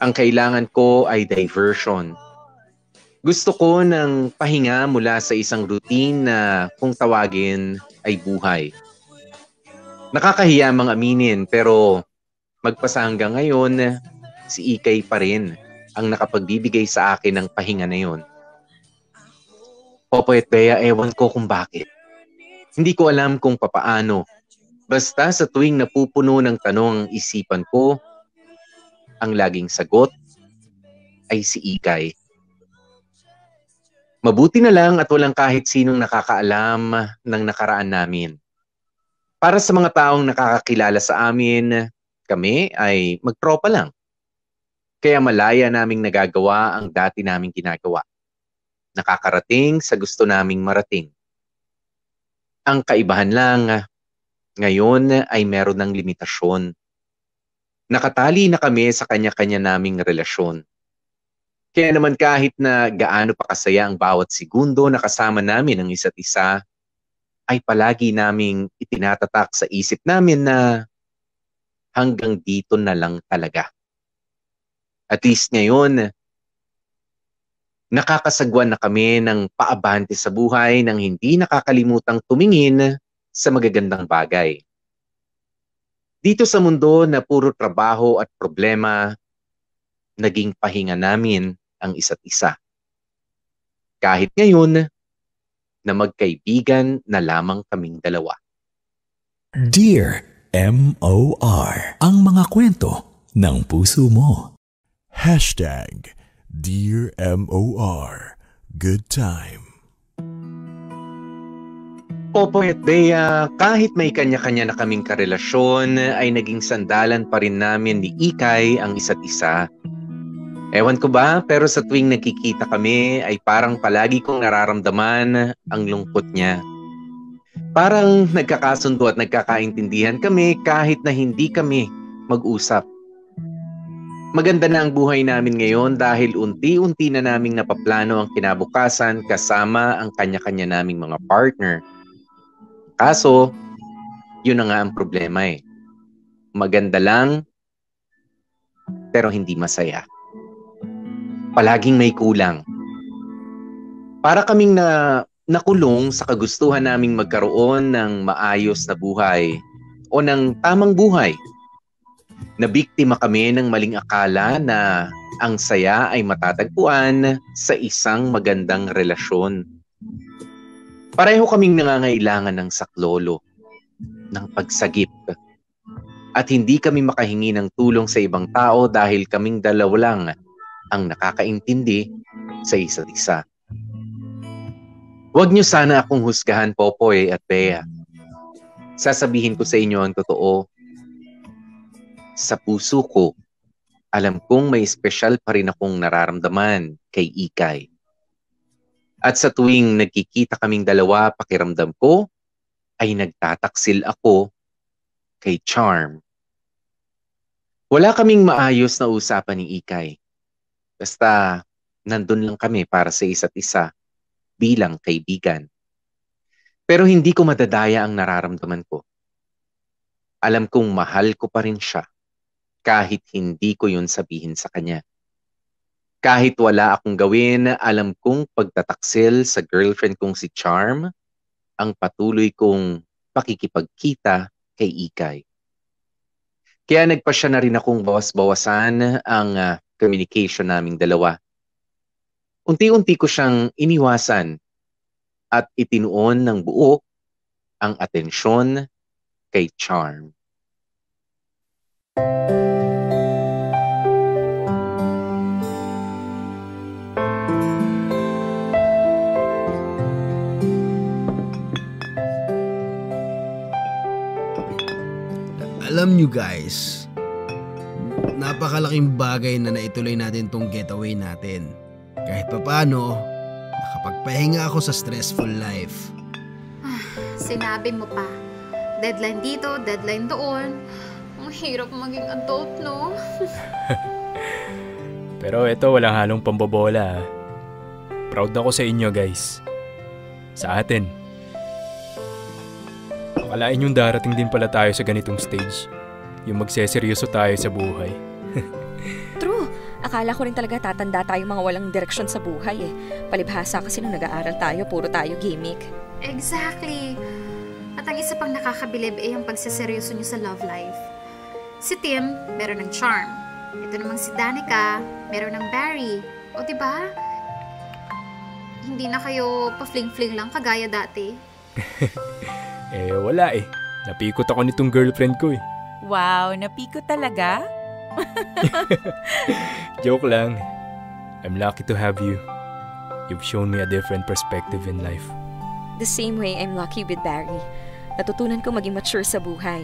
C: Ang kailangan ko ay diversion. Gusto ko ng pahinga mula sa isang routine na kung tawagin ay buhay. Nakakahiya mang aminin pero magpasa hanggang ngayon, si Ikay pa rin ang nakapagbibigay sa akin ng pahinga na yon. Popoy at Bea, ewan ko kung bakit. Hindi ko alam kung papaano. Basta sa tuwing napupuno ng tanong ang isipan ko, ang laging sagot ay si Ikay. Mabuti na lang at walang kahit sinong nakakaalam ng nakaraan namin. Para sa mga taong nakakakilala sa amin, kami ay magtropa lang. Kaya malaya naming nagagawa ang dati naming ginagawa. Nakakarating sa gusto naming marating. Ang kaibahan lang, ngayon ay meron ng limitasyon. Nakatali na kami sa kanya-kanya naming relasyon. Kaya naman kahit na gaano pa kasaya ang bawat segundo na kasama namin ang isa't isa, ay palagi naming itinatatak sa isip namin na hanggang dito na lang talaga. At least ngayon, nakakasagwan na kami ng paabante sa buhay nang hindi nakakalimutang tumingin sa magagandang bagay. Dito sa mundo na puro trabaho at problema, naging pahinga namin ang isa't isa. Kahit ngayon, na magkaibigan na lamang kaming dalawa.
I: Dear M.O.R. Ang mga kwento ng puso mo.
H: Dear M.O.R. Good time.
C: Popoy at Bea, kahit may kanya-kanya na kaming karelasyon, ay naging sandalan pa rin namin ni Ikay ang isa't isa. Ewan ko ba, pero sa tuwing nagkikita kami ay parang palagi kong nararamdaman ang lungkot niya. Parang nagkakasundo at nagkakaintindihan kami kahit na hindi kami mag-usap. Maganda na ang buhay namin ngayon dahil unti-unti na naming napaplano ang kinabukasan kasama ang kanya-kanya naming mga partner. Kaso, yun na nga ang problema eh. Maganda lang, pero hindi masaya. Palaging may kulang. Para kaming nakulong sa kagustuhan naming magkaroon ng maayos na buhay o ng tamang buhay. Nabiktima kami ng maling akala na ang saya ay matatagpuan sa isang magandang relasyon. Pareho kaming nangangailangan ng saklolo, ng pagsagip. At hindi kami makahingi ng tulong sa ibang tao dahil kaming dalawa lang ang nakakaintindi sa isa't isa. Huwag niyo sana akong husgahan, Popoy at Bea. Sasabihin ko sa inyo ang totoo. Sa puso ko, alam kong may espesyal pa rin akong nararamdaman kay Ikay. At sa tuwing nagkikita kaming dalawa, pakiramdam ko ay nagtataksil ako kay Charm. Wala kaming maayos na usapan ni Ikay. Basta nandun lang kami para sa isa't isa bilang kaibigan. Pero hindi ko madadaya ang nararamdaman ko. Alam kong mahal ko pa rin siya. Kahit hindi ko yun sabihin sa kanya. Kahit wala akong gawin, alam kong pagtataksil sa girlfriend kong si Charm ang patuloy kong pakikipagkita kay Ikay. Kaya nagpasya na rin akong bawas-bawasan ang communication naming dalawa. Unti-unti ko siyang iniwasan at itinuon ng buo ang atensyon kay Charm.
B: Alam nyo guys, napakalaking bagay na naituloy natin tong getaway natin. Kahit papaano, nakapagpahinga ako sa stressful life.
G: Sinabi mo pa. Deadline dito, deadline doon. Ang hirap maging adult, no?
D: Pero ito, walang halong pambobola. Proud ako sa inyo, guys. Sa atin. Akalain yung darating din pala tayo sa ganitong stage. Yung magseseryoso tayo sa buhay.
E: True. Akala ko rin talaga tatanda tayong mga walang direksyon sa buhay eh. Palibhasa kasi nung nag-aaral tayo, puro tayo gimmick.
G: Exactly. At ang isa pang nakakabilib ay yung pagseseryoso niyo sa love life. Si Tim, meron ng Charm. Ito namang si Danica, meron ng Barry. O diba? Hindi na kayo pa-fling-fling lang kagaya dati.
D: Wala eh. Napikot ako nitong girlfriend ko eh.
A: Wow, napiko talaga?
D: Joke lang. I'm lucky to have you. You've shown me a different perspective in life.
E: The same way I'm lucky with Barry. Natutunan ko maging mature sa buhay.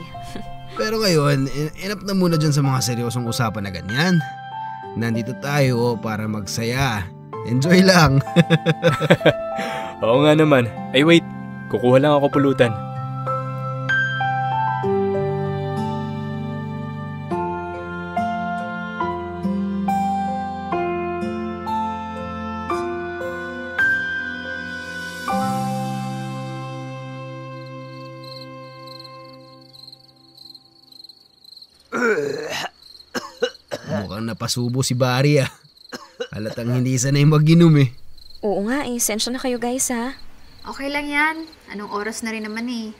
B: Pero ngayon, enough na muna dyan sa mga seryosong usapan na ganyan. Nandito tayo para magsaya. Enjoy lang.
D: Oo nga naman. Ay wait, kukuha lang ako pulutan.
B: Mukhang napasubo si Barry ah. Halatang hindi sanay mag-inom eh.
E: Oo nga eh, sensya na kayo guys ha.
G: Okay lang yan. Anong oras na rin naman eh.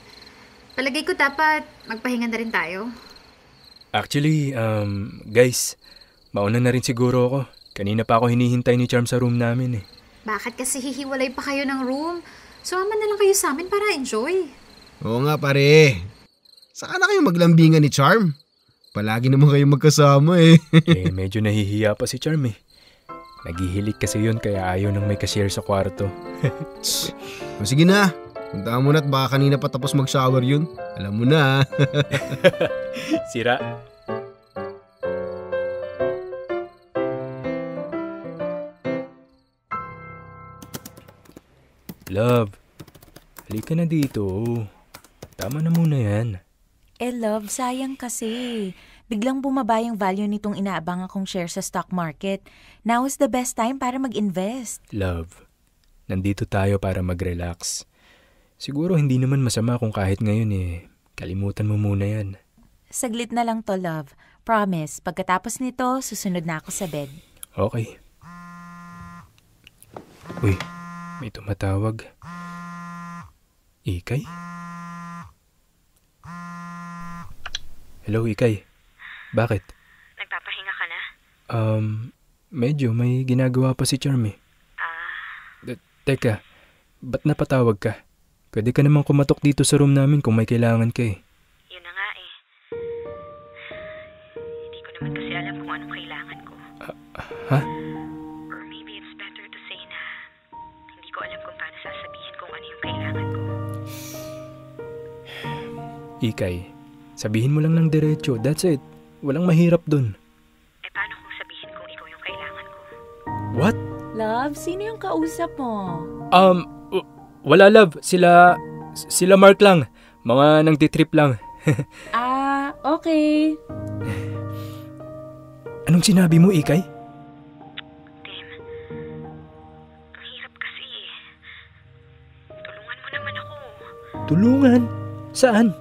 G: Palagay ko dapat magpahinga na rin tayo.
D: Actually, guys, mauna na rin siguro ako. Kanina pa ako hinihintay ni Charm sa room namin eh.
G: Bakit kasi hihiwalay pa kayo ng room? Sumama na lang kayo sa amin para enjoy.
B: Oo nga pare. Saka na kayo maglambingan ni Charm? Palagi naman kayo magkasama eh.
D: Medyo nahihiya pa si Charm eh. Naghihilik kasi yun kaya ayaw nang may cashier sa kwarto.
B: O sige na, punta mo na at baka kanina pa tapos mag-shower yun. Alam mo na.
D: Sira. Love, halika na dito. Tama na muna yan.
A: Love, sayang kasi. Biglang bumaba yung value nitong inaabang akong share sa stock market. Now is the best time para mag-invest.
D: Love, nandito tayo para mag-relax. Siguro hindi naman masama kung kahit ngayon kalimutan mo muna yan.
A: Saglit na lang to, love. Promise, pagkatapos nito, susunod na ako sa bed.
D: Okay. Uy, may tumatawag. Ikay? Hello, Ikay. Bakit?
E: Nagpapahinga ka na?
D: Medyo may ginagawa pa si Charmy. Teka, ba't napatawag ka? Pwede ka namang kumatok dito sa room namin kung may kailangan ka eh.
E: Yun na nga eh. Hindi ko naman kasi alam kung anong kailangan ko.
D: Ha?
E: Or maybe it's better to say na hindi ko alam kung paano sasabihin kung ano yung kailangan ko.
D: Ikay, sabihin mo lang ng diretso. That's it. Walang mahirap dun.
E: Paano kung sabihin kung ikaw yung kailangan ko?
D: What?
A: Love, sino yung kausap mo?
D: Wala love. Sila Mark lang. Mga nangtitrip lang.
A: Okay.
D: Anong sinabi mo, Ikay?
E: Tim, ang hirap kasi eh. Tulungan mo naman ako.
D: Tulungan? Saan?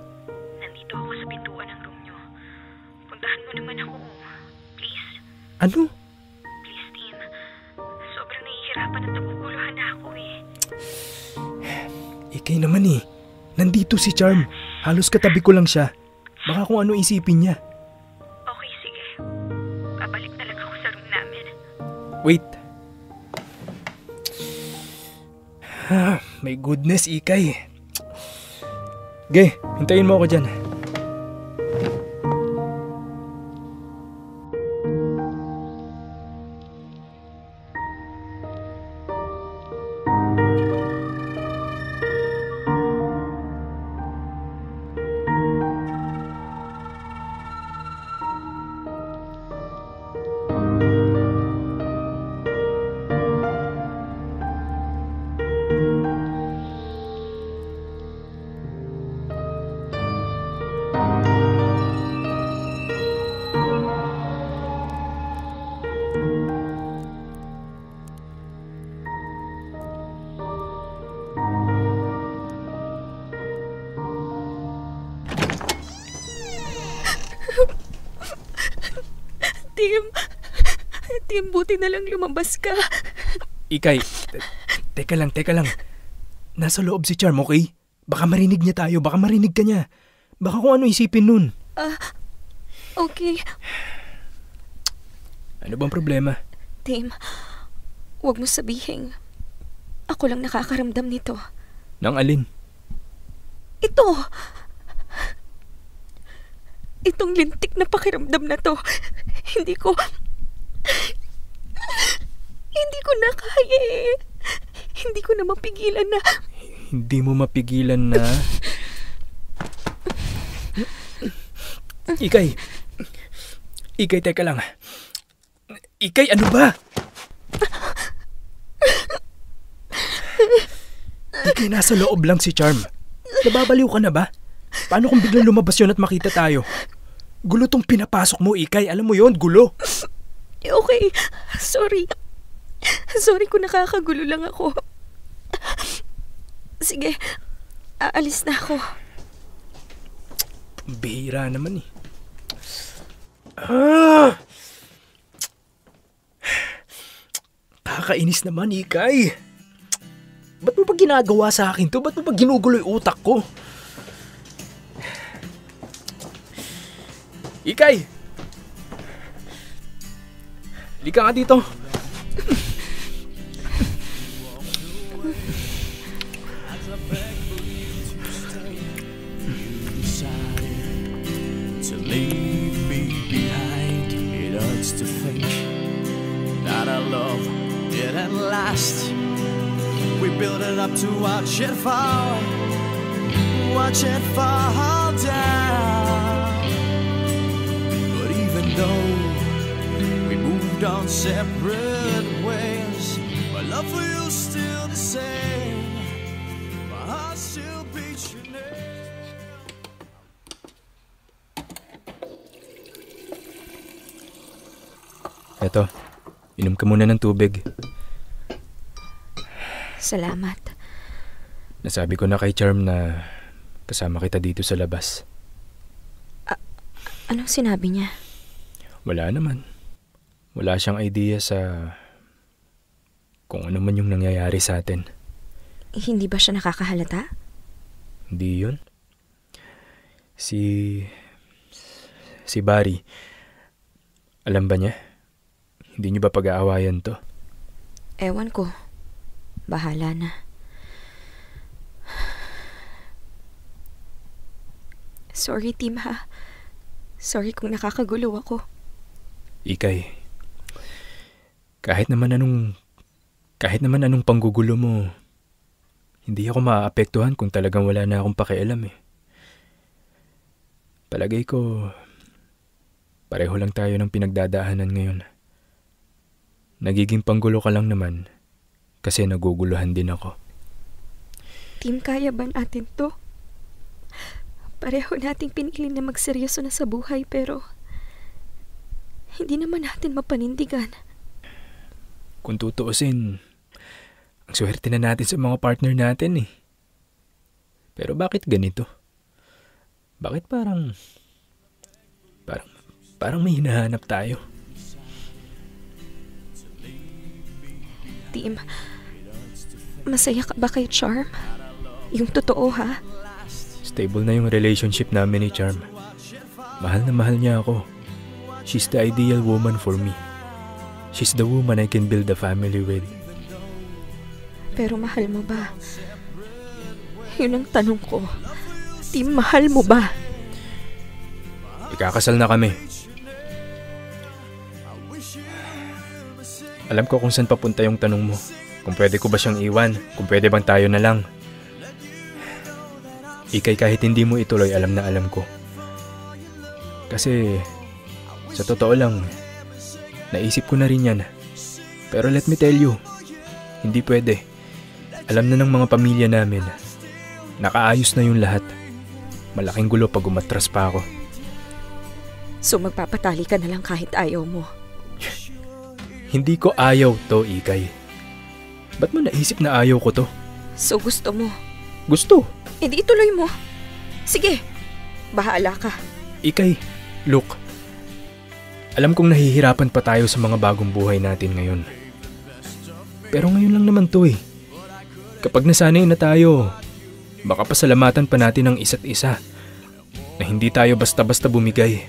E: Nandito ako sa pintuan ng room nyo. Puntahan mo naman ako. Please.
D: Ano?
E: Please, Tim. Sobrang nahihirapan at naguguluhan na ako eh.
D: Ikay naman eh. Nandito si Charm. Halos katabi ko lang siya. Baka kung ano isipin niya.
E: Okay, sige. Babalik na lang ako sa room namin.
D: Wait. My goodness, Ikay. Ge, hintayin mo ako dyan.
E: Tim, buti na lang lumabas ka.
D: Ikay, teka lang. Nasa loob si Charm, okay? Baka marinig niya tayo, baka marinig ka niya. Baka kung ano isipin nun.
E: Okay.
D: Ano bang problema?
E: Tim, huwag mo sabihin. Ako lang nakakaramdam nito.
D: Nang alin?
E: Ito! Itong lintik na pakiramdam na to. Hindi ko na kaya eh. Hindi ko na mapigilan na.
D: Hindi mo mapigilan na? Ikay, teka lang. Ikay, ano ba? Ikay, nasa loob lang si Charm. Nababaliw ka na ba? Paano kung biglang lumabas yun at makita tayo? Gulo tong pinapasok mo, Ikay. Alam mo yon, gulo.
E: Okay, sorry. Sorry kung nakakagulo lang ako. Sige, aalis na ako.
D: Bihira naman eh. Kakainis naman, Ikay. Ba't mo pa ginagawa sa akin to? Ba't mo pa ginugulo yung utak ko? Ikay! Lika nga dito.
F: To leave me behind, it hurts to think that our love didn't last. We built it up to watch it fall down. But even though we moved on separate ways, my love for you is still the same. My heart still beats your name.
D: Eto, inom ka muna ng tubig.
E: Salamat.
D: Nasabi ko na kay Charm na kasama kita dito sa labas.
E: Anong sinabi niya?
D: Wala naman. Wala siyang idea sa kung ano man yung nangyayari sa atin.
E: Hindi ba siya nakakahalata?
D: Hindi yun. Si Barry, alam ba niya? Hindi niyo ba pag-aawayan to?
E: Ewan ko. Bahala na. Sorry, Tim, ha? Sorry kung nakakagulo ako.
D: Ikay, kahit naman anong panggugulo mo, hindi ako maaapektuhan kung talagang wala na akong pakialam eh. Palagay ko, pareho lang tayo ng pinagdadaanan ngayon. Nagiging panggulo ka lang naman kasi naguguluhan din ako.
E: Tim, kaya ba natin to? Pareho nating pinili na magseryoso na sa buhay pero hindi naman natin mapanindigan.
D: Kung tutuusin, ang swerte na natin sa mga partner natin eh. Pero bakit ganito? Bakit parang may hinahanap tayo?
E: Tim, masaya ka ba kay Charm? Yung totoo, ha?
D: Stable na yung relationship namin ni Charm. Mahal na mahal niya ako. She's the ideal woman for me. She's the woman I can build a family with.
E: Pero mahal mo ba? Yun ang tanong ko. Tim, mahal mo ba?
D: Ikakasal na kami. Alam ko kung saan papunta yung tanong mo. Kung pwede ko ba siyang iwan? Kung pwede bang tayo na lang? Ikay, kahit hindi mo ituloy, alam na alam ko. Kasi, sa totoo lang, naisip ko na rin yan. Pero let me tell you, hindi pwede. Alam na ng mga pamilya namin. Nakaayos na yung lahat. Malaking gulo pag umatras pa ako.
E: So magpapatali ka na lang kahit ayaw mo?
D: Hindi ko ayaw to, Ikay. Ba't mo naisip na ayaw ko to?
E: So gusto mo?
D: Gusto.
E: E di ituloy mo. Sige, bahala ka.
D: Ikay, look. Alam kong nahihirapan pa tayo sa mga bagong buhay natin ngayon. Pero ngayon lang naman to eh. Kapag nasanay na tayo, baka pasalamatan pa natin ang isa't isa na hindi tayo basta-basta bumigay.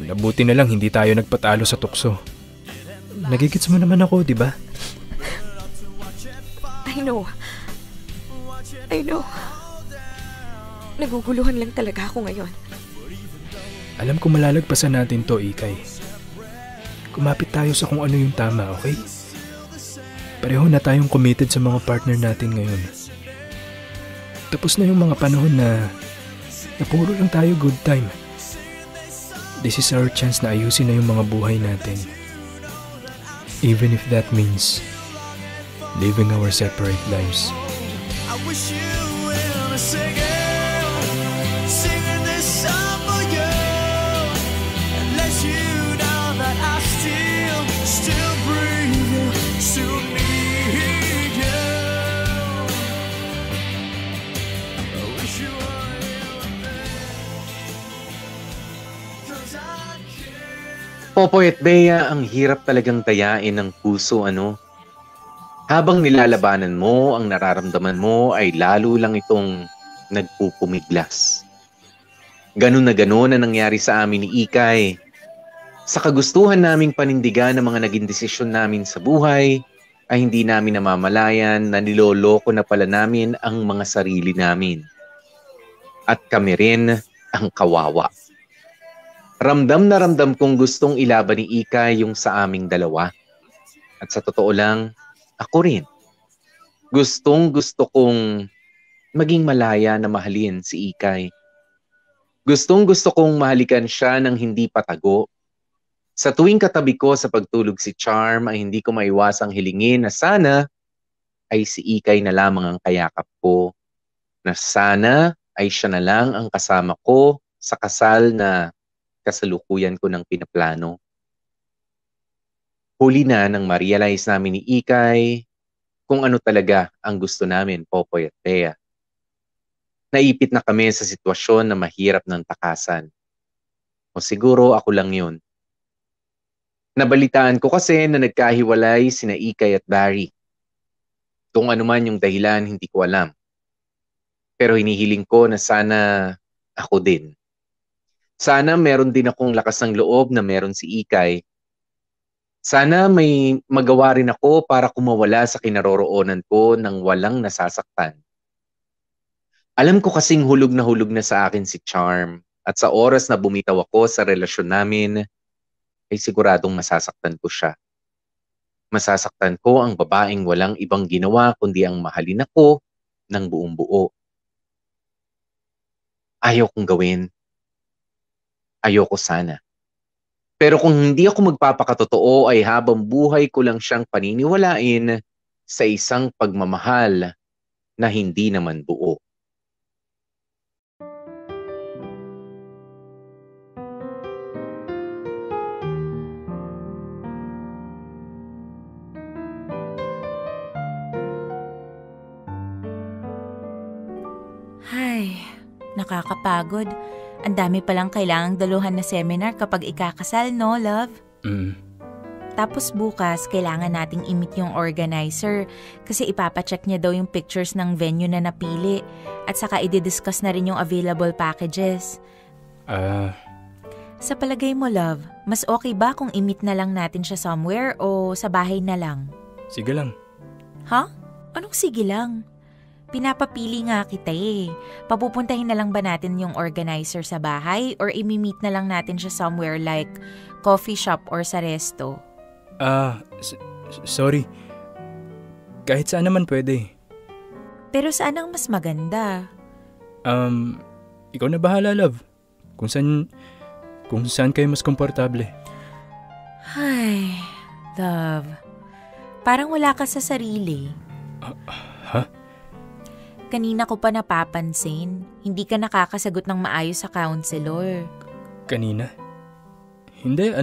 D: Nabuti na lang hindi tayo nagpatalo sa tukso. Nagigits mo naman ako, di ba?
E: I know. Naguguluhan lang talaga ako ngayon.
D: Alam ko malalagpasan natin to, Ikay. Kumapit tayo sa kung ano yung tama, okay? Pareho na tayong committed sa mga partner natin ngayon. Tapos na yung mga panahon na puro lang tayo good time. This is our chance na ayusin na yung mga buhay natin. Even if that means living our separate lives.
F: I wish you will sing this song for you, and let you know that I still breathe you, still need you. I wish you were here, 'cause I care.
C: Popoy at Bea, ang hirap talagang dayain ng puso, ano? Habang nilalabanan mo, ang nararamdaman mo ay lalo lang itong nagpupumiglas. Ganun na ganun ang nangyari sa amin ni Ikay. Sa kagustuhan naming panindigan ng mga naging desisyon namin sa buhay, ay hindi namin namamalayan na niloloko na pala namin ang mga sarili namin. At kami rin ang kawawa. Ramdam na ramdam kong gustong ilaban ni Ikay yung sa aming dalawa. At sa totoo lang, ako rin. Gustong gusto kong maging malaya na mahalin si Ikay. Gustong gusto kong mahalikan siya ng hindi patago. Sa tuwing katabi ko sa pagtulog si Charm ay hindi ko maiwasang hilingin na sana ay si Ikay na lamang ang kayakap ko. Na sana ay siya na lang ang kasama ko sa kasal na kasalukuyan ko ng pinaplano. Huli na nang ma-realize namin ni Ikay kung ano talaga ang gusto namin, Popoy at Bea. Naipit na kami sa sitwasyon na mahirap ng takasan. O siguro ako lang yun. Nabalitaan ko kasi na nagkahiwalay sina Ikay at Barry. Kung ano man yung dahilan, hindi ko alam. Pero hinihiling ko na sana ako din. Sana meron din akong lakas ng loob na meron si Ikay. Sana may magawa rin ako para kumawala sa kinaroroonan ko nang walang nasasaktan. Alam ko kasing hulog na sa akin si Charm at sa oras na bumitaw ako sa relasyon namin, ay siguradong masasaktan ko siya. Masasaktan ko ang babaeng walang ibang ginawa kundi ang mahalin ako ng buong buo. Ayaw kong gawin. Ayoko sana. Pero kung hindi ako magpapakatotoo ay habang buhay ko lang siyang paniniwalain sa isang pagmamahal na hindi naman buo.
A: Ay, nakakapagod. Ang dami palang kailangang daluhan na seminar kapag ikakasal, no, love? Tapos bukas, kailangan nating i-meet yung organizer kasi ipapacheck niya daw yung pictures ng venue na napili at saka i-discuss na rin yung available packages. Sa palagay mo, love, mas okay ba kung i-meet na lang natin siya somewhere o sa bahay na lang?
D: Sige lang.
A: Ha? Anong sige lang? Pinapapili nga kita eh. Papupuntahin na lang ba natin yung organizer sa bahay or imi-meet na lang natin siya somewhere like coffee shop or sa resto?
D: Sorry. Kahit saan naman pwede.
A: Pero saan ang mas maganda?
D: Ikaw na bahala, love. Kung saan kayo mas komportable.
A: Ay, love. Parang wala ka sa sarili.
D: Ha?
A: Kanina ko pa napapansin, hindi ka nakakasagot ng maayos sa counselor.
D: Kanina? Hindi,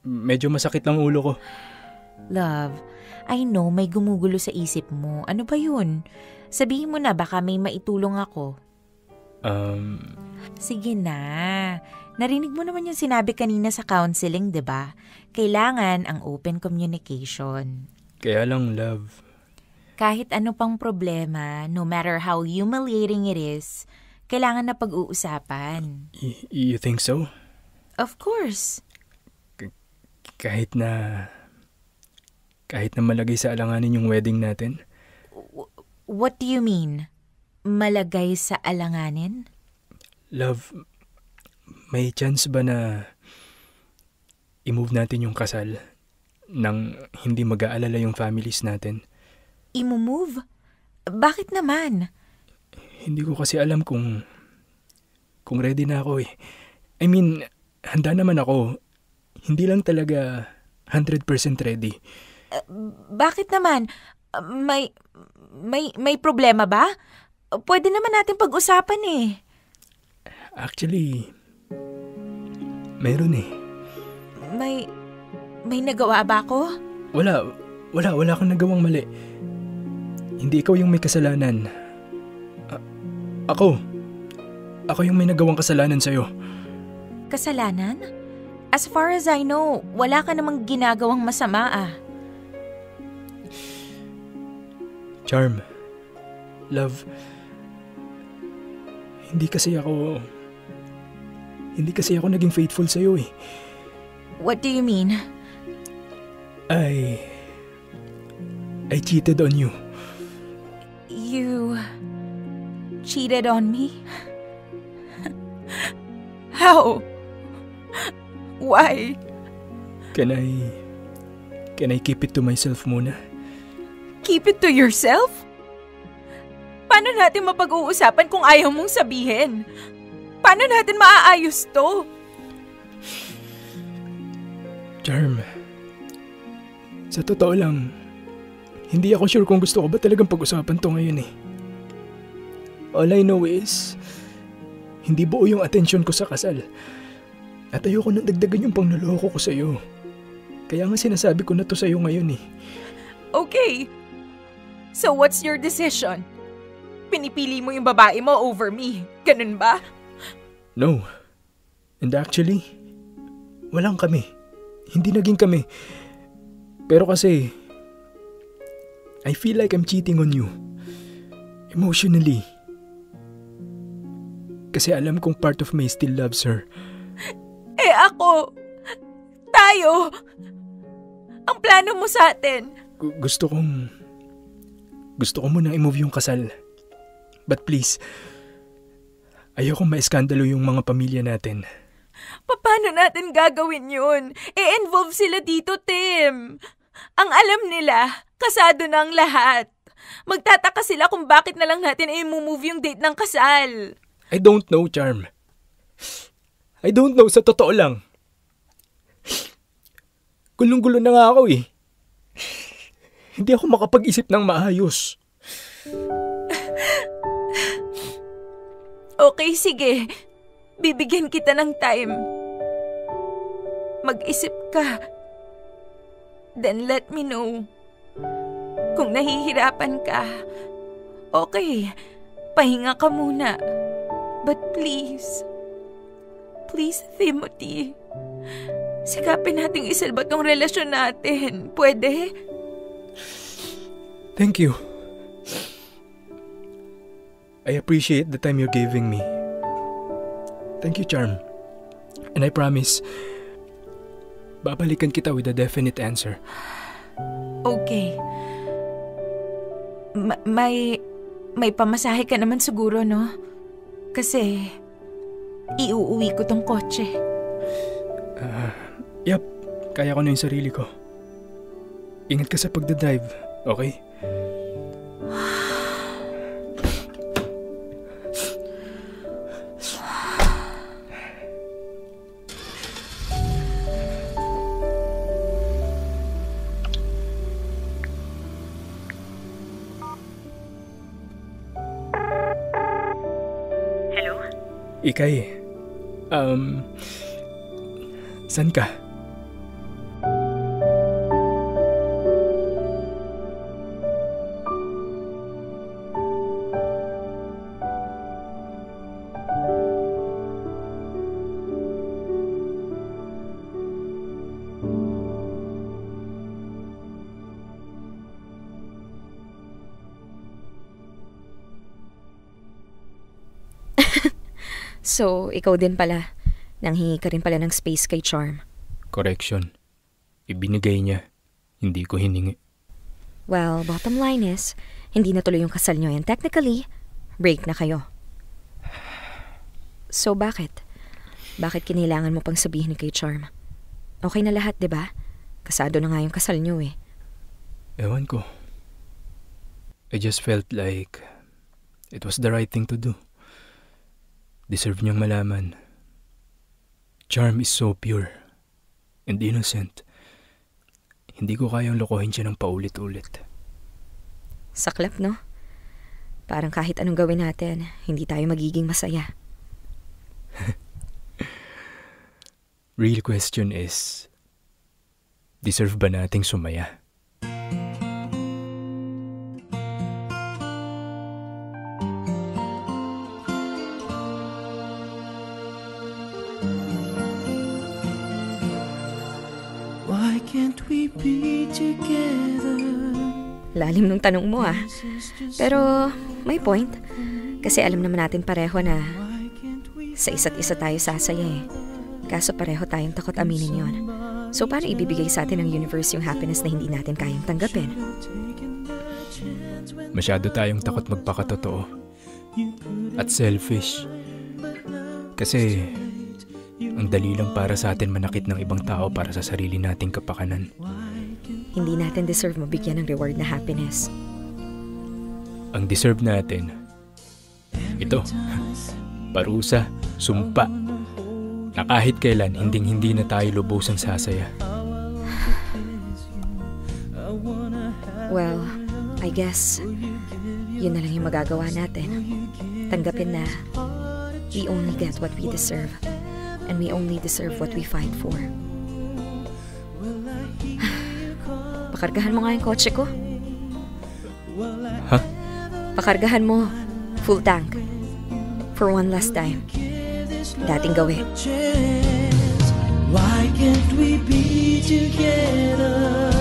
D: medyo masakit lang ulo ko.
A: Love, I know may gumugulo sa isip mo. Ano ba yun? Sabihin mo na baka may maitulong ako. Sige na. Narinig mo naman yung sinabi kanina sa counseling, 'di ba? Kailangan ang open communication.
D: Kaya lang, love.
A: Kahit ano pang problema, no matter how humiliating it is, kailangan na pag-uusapan.
D: You think so?
A: Of course.
D: Kahit na malagay sa alanganin yung wedding natin?
A: What do you mean? Malagay sa alanganin?
D: Love, may chance ba na i-move natin yung kasal nang hindi mag-aalala yung families natin?
A: I-move? Bakit naman?
D: Hindi ko kasi alam kung ready na ako eh. I mean, handa naman ako. Hindi lang talaga 100% ready.
A: Bakit naman? May problema ba? Pwede naman natin pag-usapan eh.
D: Actually, meron eh.
A: May nagawa ba ako?
D: Wala kang nagawang mali. Hindi ikaw yung may kasalanan. Ako yung may nagawang kasalanan sa'yo.
A: Kasalanan? As far as I know, wala ka namang ginagawang masama ah.
D: Charm, love, hindi kasi ako naging faithful sa'yo eh.
A: What do you mean?
D: I cheated on you.
A: You cheated on me? How? Why?
D: Can I keep it to myself muna?
A: Keep it to yourself? Paano natin mapag-uusapan kung ayaw mong sabihin? Paano natin maaayos to?
D: Charm, sa totoo lang, hindi ako sure kung gusto ko ba talagang pag-usapan to ngayon eh. All I know is, hindi buo yung atensyon ko sa kasal. At ayoko nang dagdagan yung pangloloko ko sa'yo. Kaya nga sinasabi ko na to sa'yo ngayon eh.
A: Okay. So what's your decision? Pinipili mo yung babae mo over me. Ganun ba?
D: No. And actually, walang kami. Hindi naging kami. Pero kasi, I feel like I'm cheating on you. Emotionally. Kasi alam kong part of me still loves her.
A: Eh ako, tayo, ang plano mo sa atin.
D: Gusto ko munang i-move yung kasal. But please, ayokong maiskandalo yung mga pamilya natin.
A: Paano natin gagawin yun? I-involve sila dito, Tim. Ang alam nila, kasado na ang lahat. Magtataka sila kung bakit na lang natin i-move yung date ng kasal.
D: I don't know, Charm. I don't know, sa totoo lang. Gulong-gulo na nga ako eh. Hindi ako makapag-isip ng maayos.
A: Okay, sige. Bibigyan kita ng time. Mag-isip ka. Then let me know. Kung nahihirapan ka, okay, pahinga ka muna. But please, Timothy, sikapin nating isalba tong relasyon natin. Pwede?
D: Thank you. I appreciate the time you're giving me. Thank you, Charm. And I promise, babalikan kita with a definite answer.
A: Okay. May pamasahe ka naman siguro, no? Kasi iuuwi ko tong kotse.
D: Yep, kaya ko na yung sarili ko. Ingat ka sa pagdadrive, okay? Ikay, saan ka?
E: So, ikaw din pala. Nanghingi ka rin pala ng space kay Charm.
D: Correction. Ibinigay niya. Hindi ko hiningi.
E: Well, bottom line is, hindi na tuloy yung kasal nyo and technically, break na kayo. So, bakit? Bakit kinailangan mo pang sabihin kay Charm? Okay na lahat, 'di ba? Kasado na nga yung kasal nyo eh.
D: Ewan ko. I just felt like it was the right thing to do. Deserve niyang malaman. Charm is so pure and innocent. Hindi ko kayang lokohin siya ng paulit-ulit.
E: Saklap, no? Parang kahit anong gawin natin, hindi tayo magiging masaya.
D: Real question is, deserve ba nating sumaya?
F: Why can't we be together?
E: Lalim nung tanong mo ah. Pero may point. Kasi alam naman natin pareho na sa isa't isa tayo sasaya eh. Kaso pareho tayong takot aminin yon. So paano ibibigay sa atin ng universe yung happiness na hindi natin kayang tanggapin?
D: Masyado tayong takot magpakatotoo. At selfish. Kasi ang dali lang para sa atin manakit ng ibang tao para sa sarili nating kapakanan.
E: Hindi natin deserve mabigyan ng reward na happiness.
D: Ang deserve natin, ito, parusa, sumpa, na kahit kailan hindi na tayo lubusang sasaya.
E: Well, I guess, yun na lang yung magagawa natin. Tanggapin na we only get what we deserve. And we only deserve what we fight for. Pakargahan mo nga yung kotse ko.
D: Ha?
E: Pakargahan mo. Full tank. For one last time. Dating gawin.
F: Why can't we be together?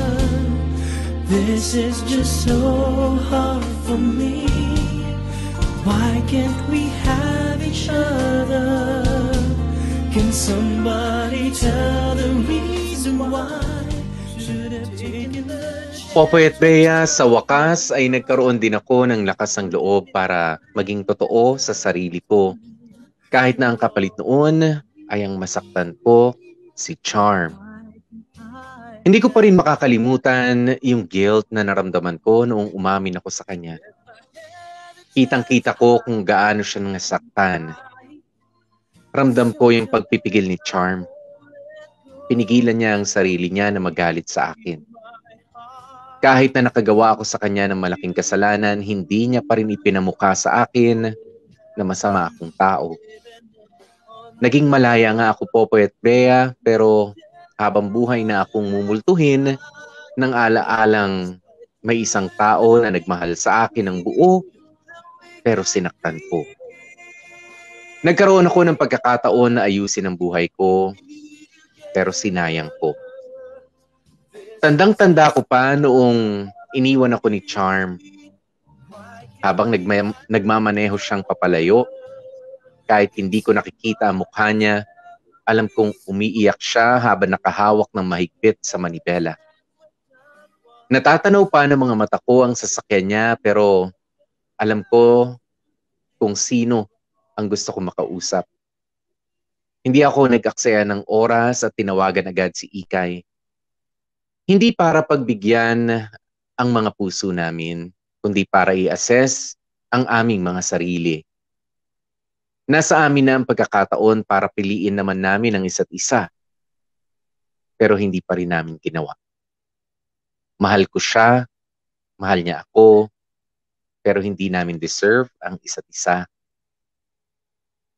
F: This is just so hard for me. Why can't we have each other? Can somebody tell the reason why? Should have taken the chance.
C: Popoy at Bea, sa wakas ay nagkaroon din ako ng lakas ng loob para maging totoo sa sarili ko. Kahit na ang kapalit noon ay ang masaktan ko, si Charm. Hindi ko pa rin makakalimutan yung guilt na naramdaman ko noong umamin ako sa kanya. Kitang-kita ko kung gaano siya nasaktan. Ramdam ko yung pagpipigil ni Charm. Pinigilan niya ang sarili niya na magalit sa akin. Kahit na nakagawa ako sa kanya ng malaking kasalanan, hindi niya pa rin ipinamukha sa akin na masama akong tao. Naging malaya nga ako, Popoy at Bea, pero habang buhay na akong mumultuhin ng ala-alang may isang tao na nagmahal sa akin ng buo, pero sinaktan ko. Nagkaroon ako ng pagkakataon na ayusin ang buhay ko, pero sinayang ko. Tandang-tanda ko pa noong iniwan ako ni Charm. Habang nagmamaneho siyang papalayo, kahit hindi ko nakikita ang mukha niya, alam kong umiiyak siya habang nakahawak ng mahigpit sa manibela. Natatanaw pa ng mga mata ko ang sasakyan niya, pero alam ko kung sino ang gusto ko makausap. Hindi ako nag-aksaya ng oras at tinawagan agad si Ikay. Hindi para pagbigyan ang mga puso namin, kundi para i-assess ang aming mga sarili. Nasa amin na ang pagkakataon para piliin naman namin ang isa't isa. Pero hindi pa rin namin ginawa. Mahal ko siya, mahal niya ako, pero hindi namin deserve ang isa't isa.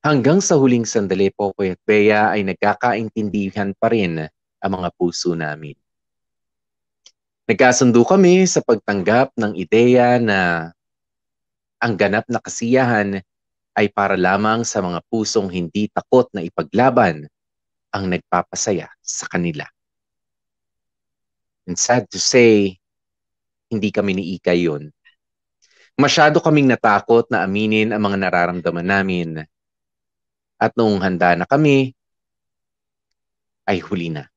C: Hanggang sa huling sandali, Popoy at Bea, ay nagkakaintindihan pa rin ang mga puso namin. Nagkasundo kami sa pagtanggap ng ideya na ang ganap na kasiyahan ay para lamang sa mga pusong hindi takot na ipaglaban ang nagpapasaya sa kanila. And sad to say, hindi kami ni Ikay yun. Masyado kaming natakot na aminin ang mga nararamdaman namin. At noong handa na kami, ay huli na.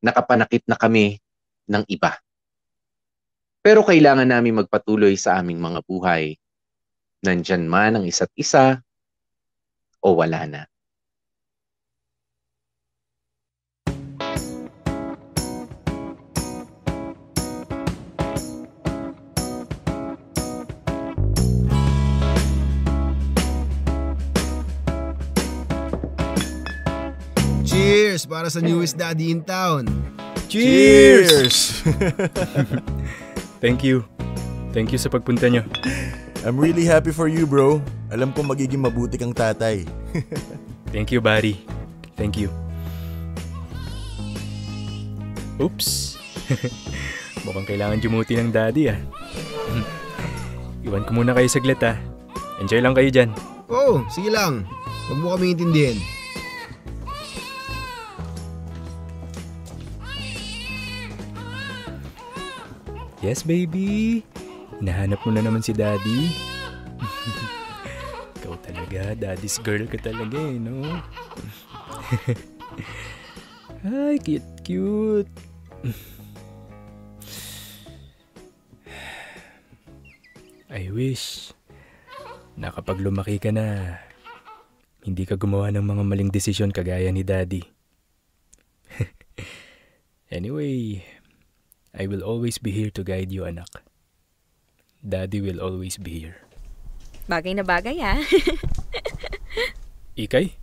C: Nakapanakit na kami ng iba. Pero kailangan namin magpatuloy sa aming mga buhay. Nandyan man ang isa't isa o wala na.
B: Cheers para sa newest daddy in town.
H: Cheers!
D: Thank you. Thank you sa pagpunta niyo.
H: I'm really happy for you, bro. Alam ko magiging mabuti kang tatay.
D: Thank you, buddy. Thank you. Oops. Mukhang kailangan jumuti ng daddy ah. Iwan ko muna kayo saglit ah. Enjoy lang kayo dyan.
B: Oh, sige lang. Huwag mo kaming intindihin.
D: Yes, baby. Hinahanap mo na naman si daddy. Ikaw talaga, daddy's girl ka talaga eh, no? Ay, cute. I wish na kapag lumaki ka na, hindi ka gumawa ng mga maling desisyon kagaya ni daddy. Anyway, I will always be here to guide you, anak. Daddy will always be here.
E: Bagay na bagay, ah.
D: Ikay?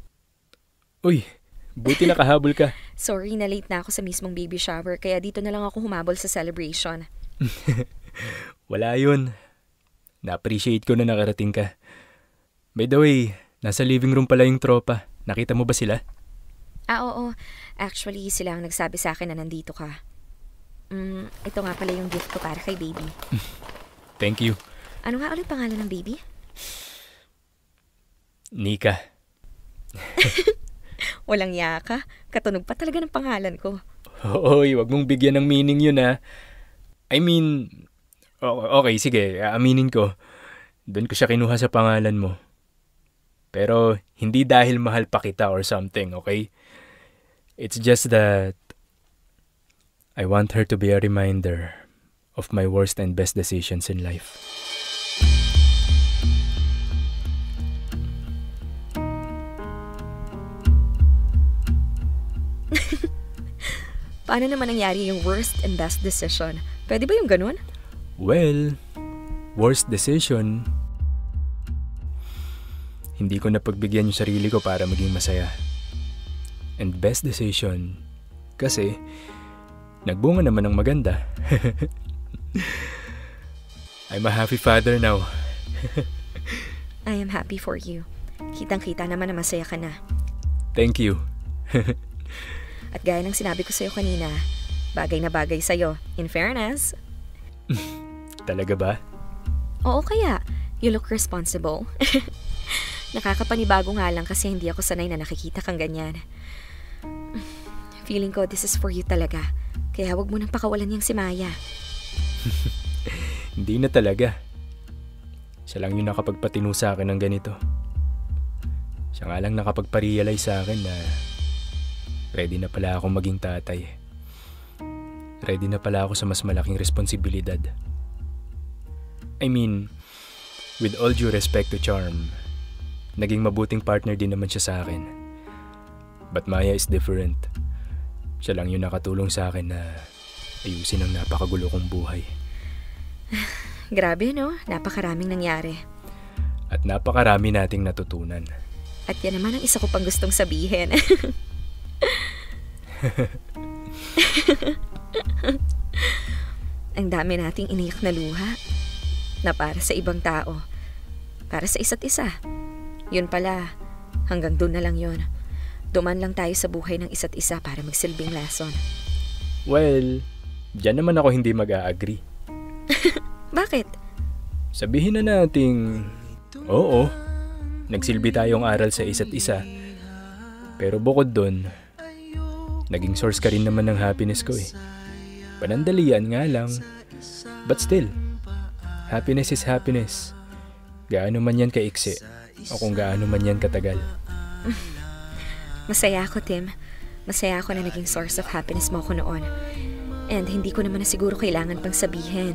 D: Uy, buti nakahabol ka.
E: Sorry na late na ako sa mismong baby shower, kaya dito na lang ako humabol sa celebration.
D: Wala yun. Na-appreciate ko na nakarating ka. By the way, nasa living room pala yung tropa. Nakita mo ba sila?
E: Oo. Actually, sila ang nagsabi sa akin na nandito ka. Ito nga pala yung gift ko para kay baby.
D: Thank you.
E: Ano nga ulit pangalan ng baby?
D: Nika.
E: Walang yaka. Katunog pa talaga ng pangalan ko.
D: Hoy, wag mong bigyan ng meaning yun ha. I mean, okay, sige, aminin ko. Doon ko siya kinuha sa pangalan mo. Pero hindi dahil mahal pa kita or something, okay? It's just that I want her to be a reminder of my worst and best decisions in life.
E: Paano naman nangyari yung worst and best decision? Pwede ba yung ganun?
D: Well, worst decision, hindi ko napagbigyan yung sarili ko para maging masaya. And best decision, kasi nagbunga naman ng maganda. I'm a happy father now.
E: I am happy for you. Kitang-kita naman na masaya ka na.
D: Thank you.
E: At gaya ng sinabi ko sa'yo kanina, bagay na bagay sa'yo, in fairness.
D: Talaga ba?
E: Oo kaya, you look responsible. Nakakapanibago nga lang kasi hindi ako sanay na nakikita kang ganyan. Feeling ko this is for you talaga. Kaya wag mo nang pakawalan yung si Maya.
D: Hindi na talaga. Siya lang yung nakapagpatino sa akin ng ganito. Siya nga lang nakapagpa-realize sa akin na ready na pala akong maging tatay. Ready na pala ako sa mas malaking responsibilidad. I mean, with all due respect to Charm, naging mabuting partner din naman siya sa akin. But Maya is different. Siya lang yung nakatulong sa akin na ayusin ang napakagulo kong buhay.
E: Grabe no, napakaraming nangyari.
D: At napakarami nating natutunan.
E: At yan naman ang isa ko pang gustong sabihin. Ang dami nating iniyak na luha na para sa ibang tao, para sa isa't isa. Yun pala, hanggang doon na lang yun. Duman lang tayo sa buhay ng isa't isa para magsilbing lason.
D: Well, diyan naman ako hindi mag-a-agree.
E: Bakit?
D: Sabihin na nating, oo, nagsilbi tayong aral sa isa't isa. Pero bukod doon, naging source ka rin naman ng happiness ko eh. Panandalian nga lang. But still, happiness is happiness. Gaano man yan kaiksi o kung gaano man yan katagal.
E: Masaya ako, Tim. Masaya ako na naging source of happiness mo ko noon. And hindi ko naman na siguro kailangan pang sabihin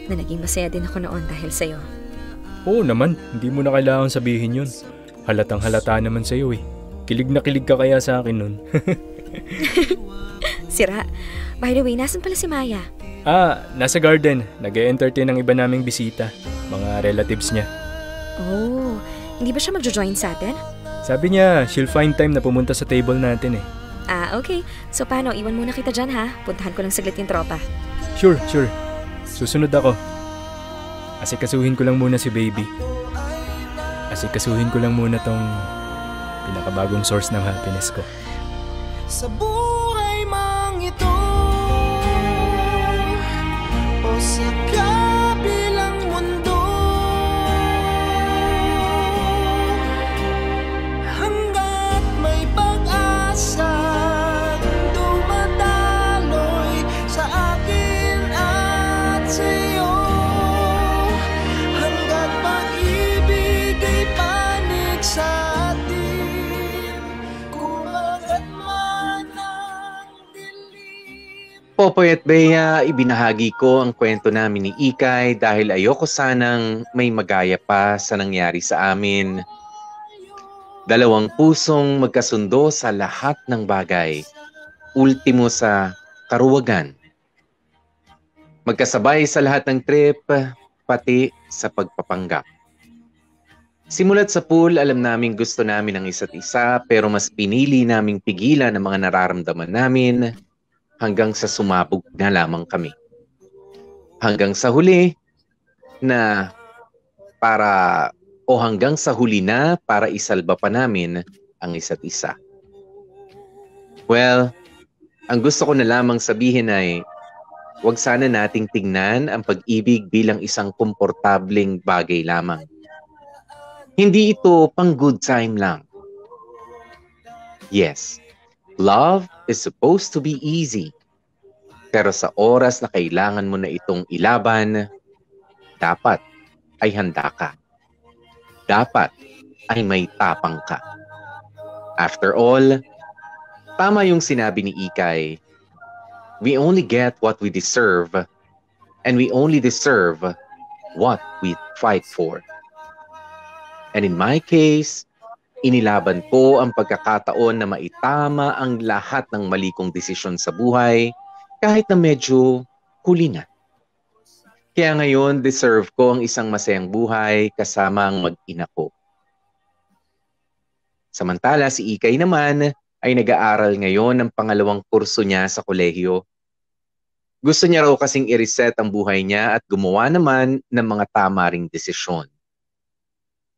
E: na naging masaya din ako noon dahil sa'yo.
D: Oo naman, hindi mo na kailangan sabihin yun. Halatang halata naman sa'yo eh. Kilig na kilig ka kaya sa akin nun.
E: Sira. By the way, nasan pala si Maya?
D: Nasa garden. Nag-e-entertain ng iba naming bisita. Mga relatives niya.
E: Oh, hindi ba siya magjo-join sa atin?
D: Sabi niya, she'll find time na pumunta sa table natin eh.
E: Okay. So paano, iwan muna kita dyan ha? Puntahan ko lang saglit yung tropa.
D: Sure. Susunod ako. Asikasuhin ko lang muna si baby. Asikasuhin ko lang muna tong pinakabagong source ng happiness ko.
F: Sa buhay mang ito o sa kabilang mundo, hanggat may pag-asa dumadaloy sa akin at sa'yo, hanggat pag-ibig ay panig sa
C: Popoy at Bea, ibinahagi ko ang kwento namin ni Ikay dahil ayoko sanang may magaya pa sa nangyari sa amin. Dalawang pusong magkasundo sa lahat ng bagay. Ultimo sa karuwagan. Magkasabay sa lahat ng trip, pati sa pagpapanggap. Simulat sa pool, alam naming gusto namin ang isa't isa pero mas pinili naming pigilan ang mga nararamdaman namin hanggang sa sumabog na lamang kami. Hanggang sa huli na hanggang sa huli na para isalba pa namin ang isa't isa. Well, Ang gusto ko na lamang sabihin ay, huwag sana nating tingnan ang pag-ibig bilang isang komportableng bagay lamang. Hindi ito pang good time lang. Yes, love is supposed to be easy. Pero sa oras na kailangan mo na itong ilaban, dapat ay handa ka. Dapat ay may tapang ka. After all, tama yung sinabi ni Ikay, we only get what we deserve, and we only deserve what we fight for. And in my case, inilaban ko ang pagkakataon na maitama ang lahat ng mali kong desisyon sa buhay kahit na medyo huli na. Kaya ngayon, deserve ko ang isang masayang buhay kasama ang mag-ina ko. Samantala, si Ikay naman ay nag-aaral ngayon ng pangalawang kurso niya sa kolehiyo. Gusto niya raw kasing i-reset ang buhay niya at gumawa naman ng mga tama ring desisyon.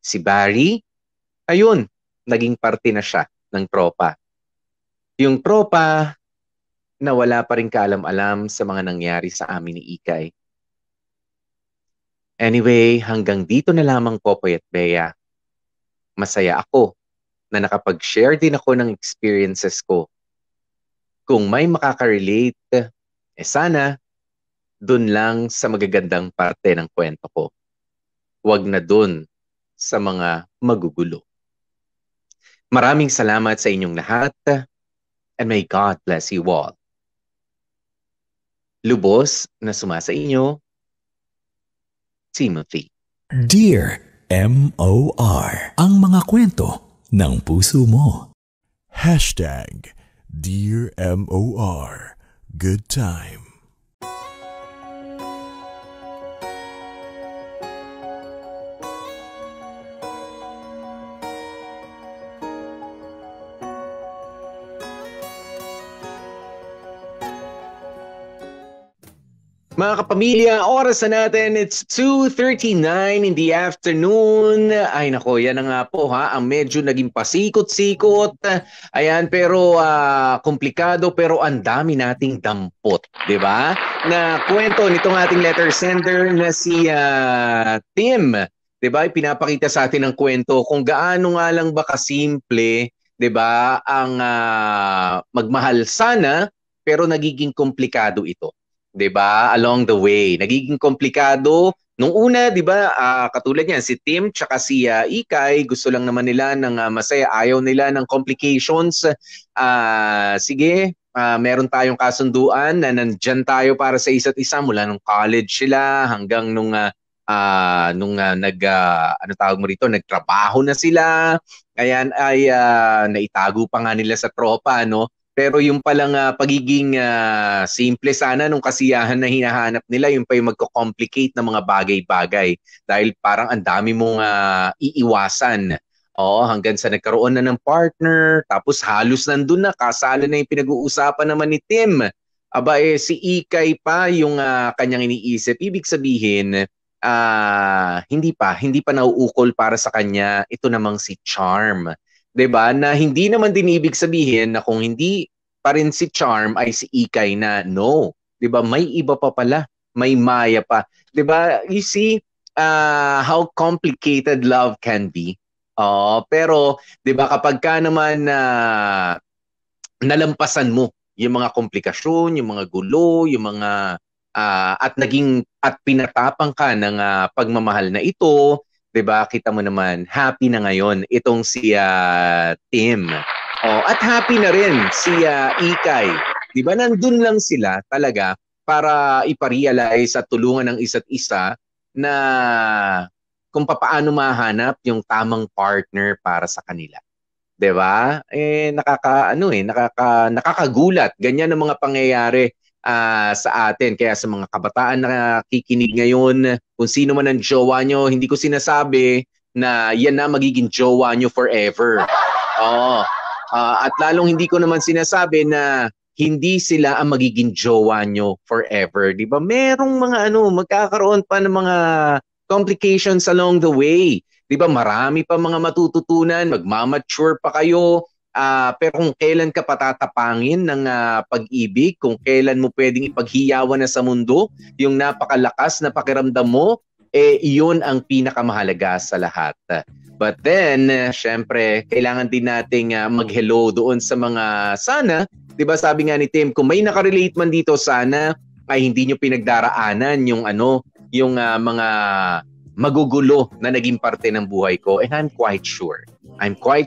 C: Si Barry, ayun, naging parte na siya ng tropa. Yung tropa na wala pa rin kaalam-alam sa mga nangyari sa amin ni Ikay. Anyway, hanggang dito na lamang Popoy at Bea. Masaya ako na nakapag-share din ako ng experiences ko. Kung may makaka-relate, sana, dun lang sa magagandang parte ng kwento ko. Huwag na dun sa mga magugulo. Maraming salamat sa inyong lahat, and may God bless you all. Lubos na sumasa inyo, Timothy.
I: Dear M.O.R. Ang mga kwento ng puso mo.
H: Dear M.O.R. Good time.
C: Mga kapamilya, oras na natin, it's 2:39 in the afternoon. Ay nako, yan na nga po ha, ang medyo naging pasikot-sikot. Ayan, pero komplikado, pero ang dami nating dampot, di ba? Na kwento nitong ating letter sender na si Tim, di ba? Pinapakita sa atin ang kwento kung gaano nga lang ba kasimple, di ba? Ang magmahal sana, pero nagiging komplikado ito. 'Di ba? Along the way, nagiging komplikado. Nung una, 'di ba, katulad niyan si Tim tsaka si Ikay, gusto lang naman nila ng masaya, ayaw nila ng complications. Sige, meron tayong kasunduan na nandyan tayo para sa isa't isa mula nung college sila hanggang nung nagtrabaho na sila. Ayan ay naitago pa nga nila sa tropa, no? Pero yung palang pagiging simple sana nung kasiyahan na hinahanap nila, yung pa yung magko-complicate ng mga bagay-bagay. Dahil parang ang dami mong iiwasan. Hanggang sa nagkaroon na ng partner, tapos halos nandun na, kasala na yung pinag-uusapan naman ni Tim. Aba si Ikay pa yung kanyang iniisip. Ibig sabihin, hindi pa nauukol para sa kanya ito namang si Charm. 'Di ba? Na hindi naman din ibig sabihin na kung hindi pa rin si Charm ay si Ikay na. No. 'Di ba? May iba pa pala, may Maya pa. 'Di ba? You see how complicated love can be. Pero 'di ba kapag ka naman nalampasan mo yung mga komplikasyon, yung mga gulo, yung mga at pinatapang ka ng pagmamahal na ito, 'di ba? Kita mo naman, happy na ngayon itong si Tim. At happy na rin si Ikay. 'Di ba? Nandun lang sila talaga para iparealize at tulungan ng isa't isa na kung paano mahanap yung tamang partner para sa kanila. 'Di ba? Nakakagulat ganyan ang mga pangyayari sa atin. Kaya sa mga kabataan na kikinig ngayon, kung sino man ang jowa nyo, hindi ko sinasabi na yan na magiging jowa nyo forever. At lalong hindi ko naman sinasabi na hindi sila ang magiging jowa nyo forever. Di ba? Merong mga magkakaroon pa ng mga complications along the way. Di ba? Marami pa mga matututunan, magmamature pa kayo. Pero kung kailan ka patatapangin ng pag-ibig, kung kailan mo pwedeng ipaghiyawan na sa mundo, yung napakalakas na pakiramdam mo, iyon ang pinakamahalaga sa lahat. But then, syempre, kailangan din nating mag-hello doon sa mga sana, 'di ba sabi nga ni Tim, kung may nakarelate man dito, sana ay hindi nyo pinagdaraanan yung mga magugulo na naging parte ng buhay ko. And I'm quite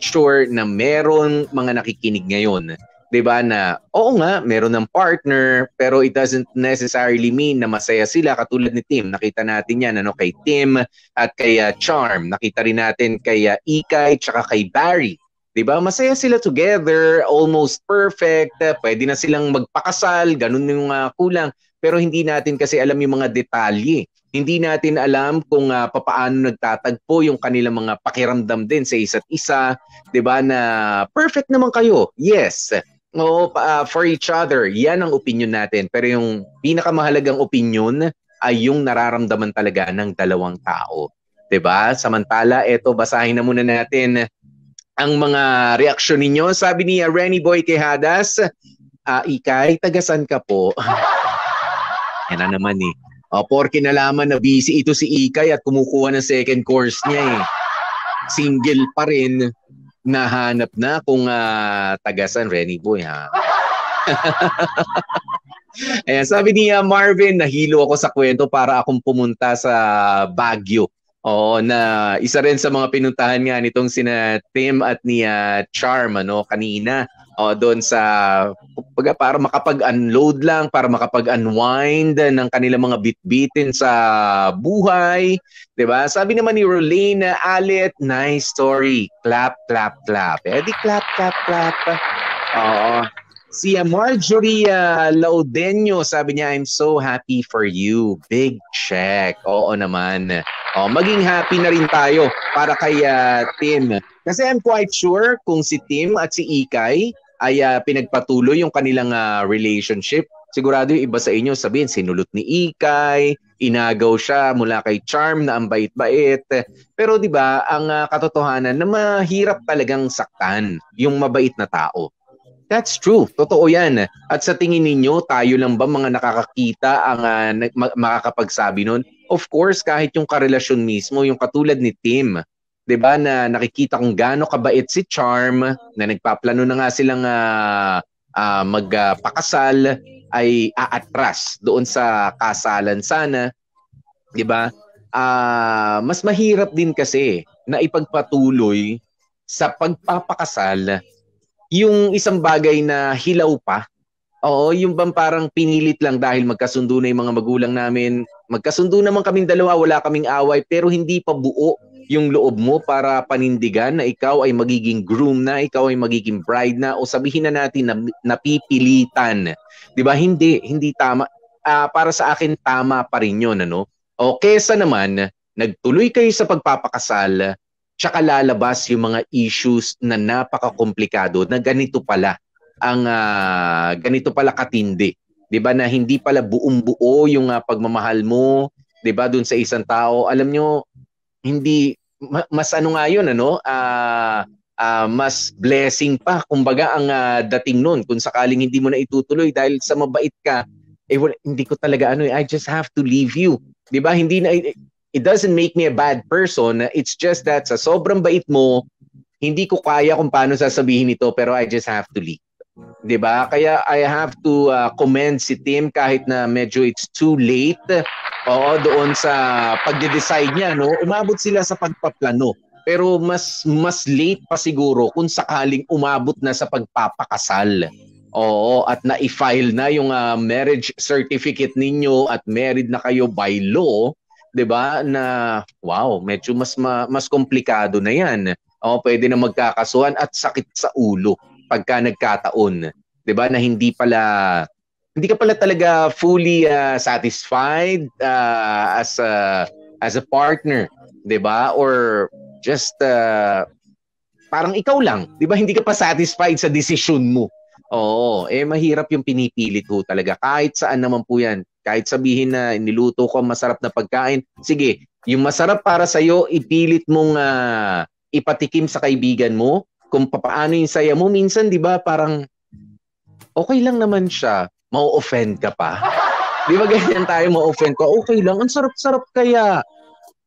C: sure na meron mga nakikinig ngayon, 'di ba, na oo nga, meron ng partner, pero it doesn't necessarily mean na masaya sila katulad ni Tim. Nakita natin 'yan kay Tim at kay Charm. Nakita rin natin kay Ikay tsaka kay Barry. 'Di ba? Masaya sila together, almost perfect. Pwede na silang magpakasal, ganun yung kulang. Pero hindi natin kasi alam yung mga detalye. Hindi natin alam kung papaano nagtatagpo yung kanilang mga pakiramdam din sa isa't isa, 'di ba, na perfect naman kayo. Yes. For each other. Yan ang opinion natin. Pero yung pinakamahalagang opinion ay yung nararamdaman talaga ng dalawang tao. 'Di ba? Samantala, eto, basahin na muna natin ang mga reaksyon ninyo. Sabi ni Renny Boy Quejadas, Ikay, tagasan ka po? Yan na naman eh. Porke nalaman na busy ito si Ikay at kumukuha ng second course niya eh. Single pa rin. Nahanap na kung tagasan, Renny Boy, ha? Ayan, sabi ni Marvin, nahilo ako sa kwento para akong pumunta sa Baguio. Oo, na isa rin sa mga pinuntahan nga nitong sina Tim at ni Charm kanina. Doon sa para makapag-unload lang, para makapag-unwind ng kanilang mga bit-bitin sa buhay, 'di ba? Sabi naman ni Rolene Alet, nice story. Clap, clap, clap. Di clap, clap, clap. Oo. Si Marjorie Laudenio, sabi niya, I'm so happy for you. Big check. Oo naman. Maging happy na rin tayo para kay Tim. Kasi I'm quite sure kung si Tim at si Ikay ay pinagpatuloy yung kanilang relationship, sigurado yung iba sa inyo sabihin, sinulot ni Ikay, inagaw siya mula kay Charm na ang bait-bait. Pero di ba, ang katotohanan na mahirap talagang saktan yung mabait na tao. That's true. Totoo yan. At sa tingin ninyo, tayo lang ba mga nakakakita ang makakapagsabi nun? Of course, kahit yung karelasyon mismo, yung katulad ni Tim, 'di ba, na nakikita kung gaano kabait si Charm, na nagpaplano na nga silang magpakasal, ay aatras doon sa kasalan sana, 'di ba? Mas mahirap din kasi na ipagpatuloy sa pagpapakasal yung isang bagay na hilaw pa. Oo, yung bang parang pinilit lang dahil magkasundo na yung mga magulang namin. Magkasundo naman kaming dalawa, wala kaming away, pero hindi pa buo yung loob mo para panindigan na ikaw ay magiging groom na, ikaw ay magiging bride na, o sabihin na natin na napipilitan. 'Di ba? Hindi tama. Para sa akin, tama pa rin yun, O kesa naman, nagtuloy kayo sa pagpapakasal, tsaka lalabas yung mga issues na napaka-komplikado na ganito pala katindi. 'Di ba, na hindi pala buong-buo yung pagmamahal mo, 'di ba, doon sa isang tao. Alam nyo, hindi mas nga yun, mas blessing pa kumbaga ang dating nun kung sakaling hindi mo na itutuloy dahil sa mabait ka. Hindi ko talaga I just have to leave you. 'Di ba? Hindi na, it doesn't make me a bad person. It's just that sa sobrang bait mo, hindi ko kaya kung paano sasabihin ito, pero I just have to leave. 'Di ba? Kaya I have to commend si Tim kahit na medyo it's too late. Oo, doon sa pagde-decide niya, umabot sila sa pagpaplano. Pero mas late pa siguro kung sakaling umabot na sa pagpapakasal. Oo, at na-i-file na yung marriage certificate ninyo at married na kayo by law, 'di ba? Na wow, medyo mas komplikado na 'yan. Oo, pwede na magkakasuhan at sakit sa ulo pagka nagkataon, 'di ba, na hindi ka pala talaga fully satisfied as a partner, 'di ba? Or just parang ikaw lang, 'di ba? Hindi ka pa satisfied sa desisyon mo. Oo, mahirap yung pinipilit ho talaga. Kahit saan naman po 'yan. Kahit sabihin na niluto ko masarap na pagkain, sige, yung masarap para sa iyo, ipilit mong ipatikim sa kaibigan mo, kung paano yung saya mo. Minsan, di ba, parang okay lang naman siya. Mau-offend ka pa. Di ba ganyan tayo, mau-offend ka? Okay lang, ang sarap-sarap kaya.